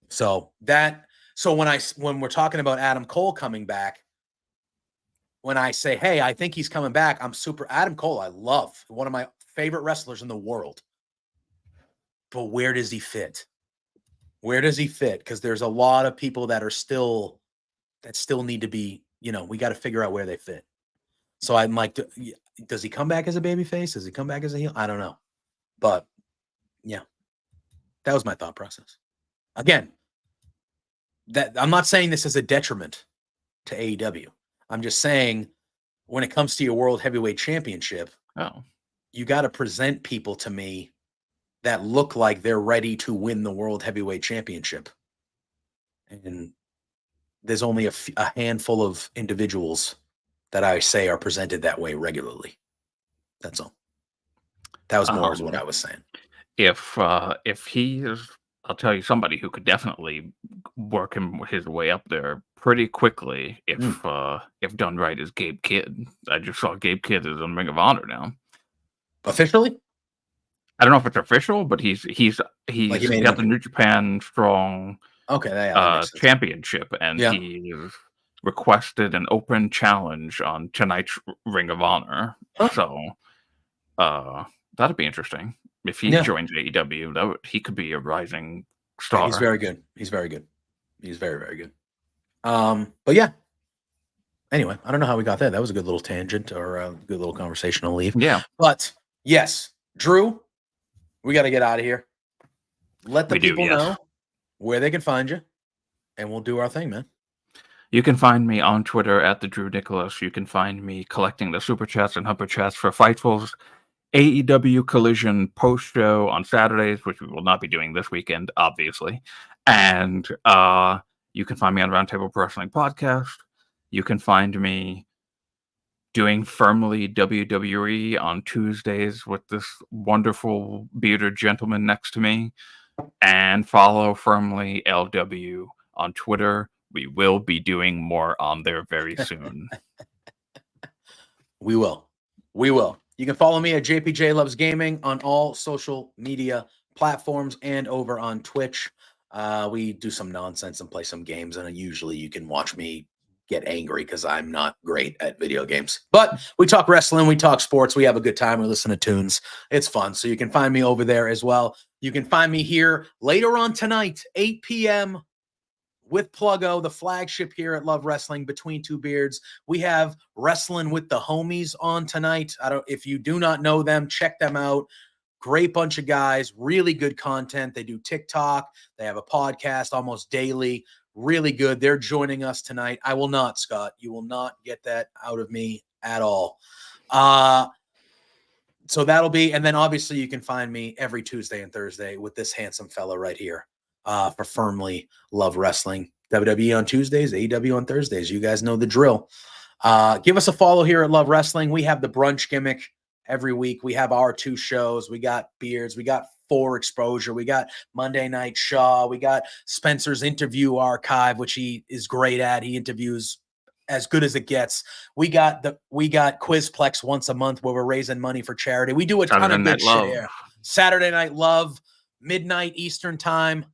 So when we're talking about Adam Cole coming back, when I say, hey, I think he's coming back, I'm super Adam Cole. I love, one of my favorite wrestlers in the world. But where does he fit? Where does he fit? Because there's a lot of people that still need to be, we got to figure out where they fit. So I'm like, does he come back as a babyface? Does he come back as a heel? I don't know. But yeah, that was my thought process. Again, that I'm not saying this is a detriment to AEW. I'm just saying when it comes to your World Heavyweight Championship, you got to present people to me that look like they're ready to win the World Heavyweight Championship. And there's only a handful of individuals that I say are presented that way regularly. That's all. That was more what I was saying. If he is, I'll tell you somebody who could definitely work his way up there pretty quickly if done right is Gabe Kidd. I just saw Gabe Kidd is in Ring of Honor now. Officially? I don't know if it's official, but he's Like he made got it the up. New Japan Strong Okay, that makes sense. championship, and Yeah. he's requested an open challenge on tonight's Ring of Honor. Huh. So that'd be interesting if he Yeah. joins AEW. He could be a rising Yeah, star. he's very good. He's very good. He's very, very good. But yeah. Anyway, I don't know how we got there. That was a good little tangent or a good little conversational leave. Yeah. But yes, Drew, we got to get out of here. Let the We do, people yes. know where they can find you, and we'll do our thing, man. You can find me on Twitter at the Drew Nicholas. You can find me collecting the super chats and hyper chats for Fightful's AEW Collision post show on Saturdays, which we will not be doing this weekend, obviously. And you can find me on Roundtable Pro Wrestling Podcast. You can find me doing Firmly WWE on Tuesdays with this wonderful bearded gentleman next to me. And follow Firmly LW on Twitter. We will be doing more on there very soon. We will. We will. You can follow me at JPJ Loves Gaming on all social media platforms and over on Twitch. We do some nonsense and play some games, and usually you can watch me get angry because I'm not great at video games. But we talk wrestling, we talk sports, we have a good time, we listen to tunes. It's fun. So you can find me over there as well. You can find me here later on tonight, 8 p.m. with Pluggo, the flagship here at Love Wrestling, Between Two Beards. We have Wrestling with the Homies on tonight. If you do not know them, check them out. Great bunch of guys, really good content. They do TikTok. They have a podcast almost daily. Really good. They're joining us tonight. I will not, Scott. You will not get that out of me at all. So that'll be, and then obviously you can find me every Tuesday and Thursday with this handsome fella right here for Firmly Love Wrestling. WWE on Tuesdays, AEW on Thursdays. You guys know the drill. Give us a follow here at Love Wrestling. We have the brunch gimmick every week. We have our 2 shows. We got Beards. We got 4 Exposure. We got Monday Night Shaw. We got Spencer's Interview Archive, which he is great at. He interviews as good as it gets. We got Quizplex once a month where we're raising money for charity. We do a ton of good shit here. Saturday Night Love, midnight Eastern time.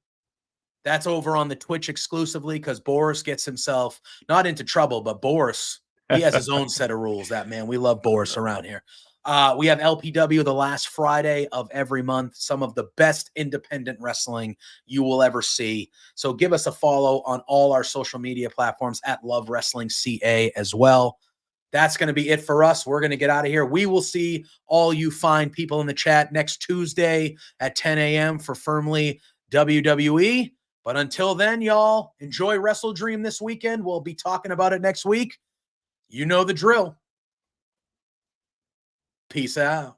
That's over on the Twitch exclusively because Boris gets himself not into trouble, but Boris, he has his own set of rules. That man, we love Boris around here. We have LPW the last Friday of every month. Some of the best independent wrestling you will ever see. So give us a follow on all our social media platforms at Love Wrestling CA as well. That's going to be it for us. We're going to get out of here. We will see all you fine people in the chat next Tuesday at 10 a.m. for Firmly WWE. But until then, y'all, enjoy WrestleDream this weekend. We'll be talking about it next week. You know the drill. Peace out.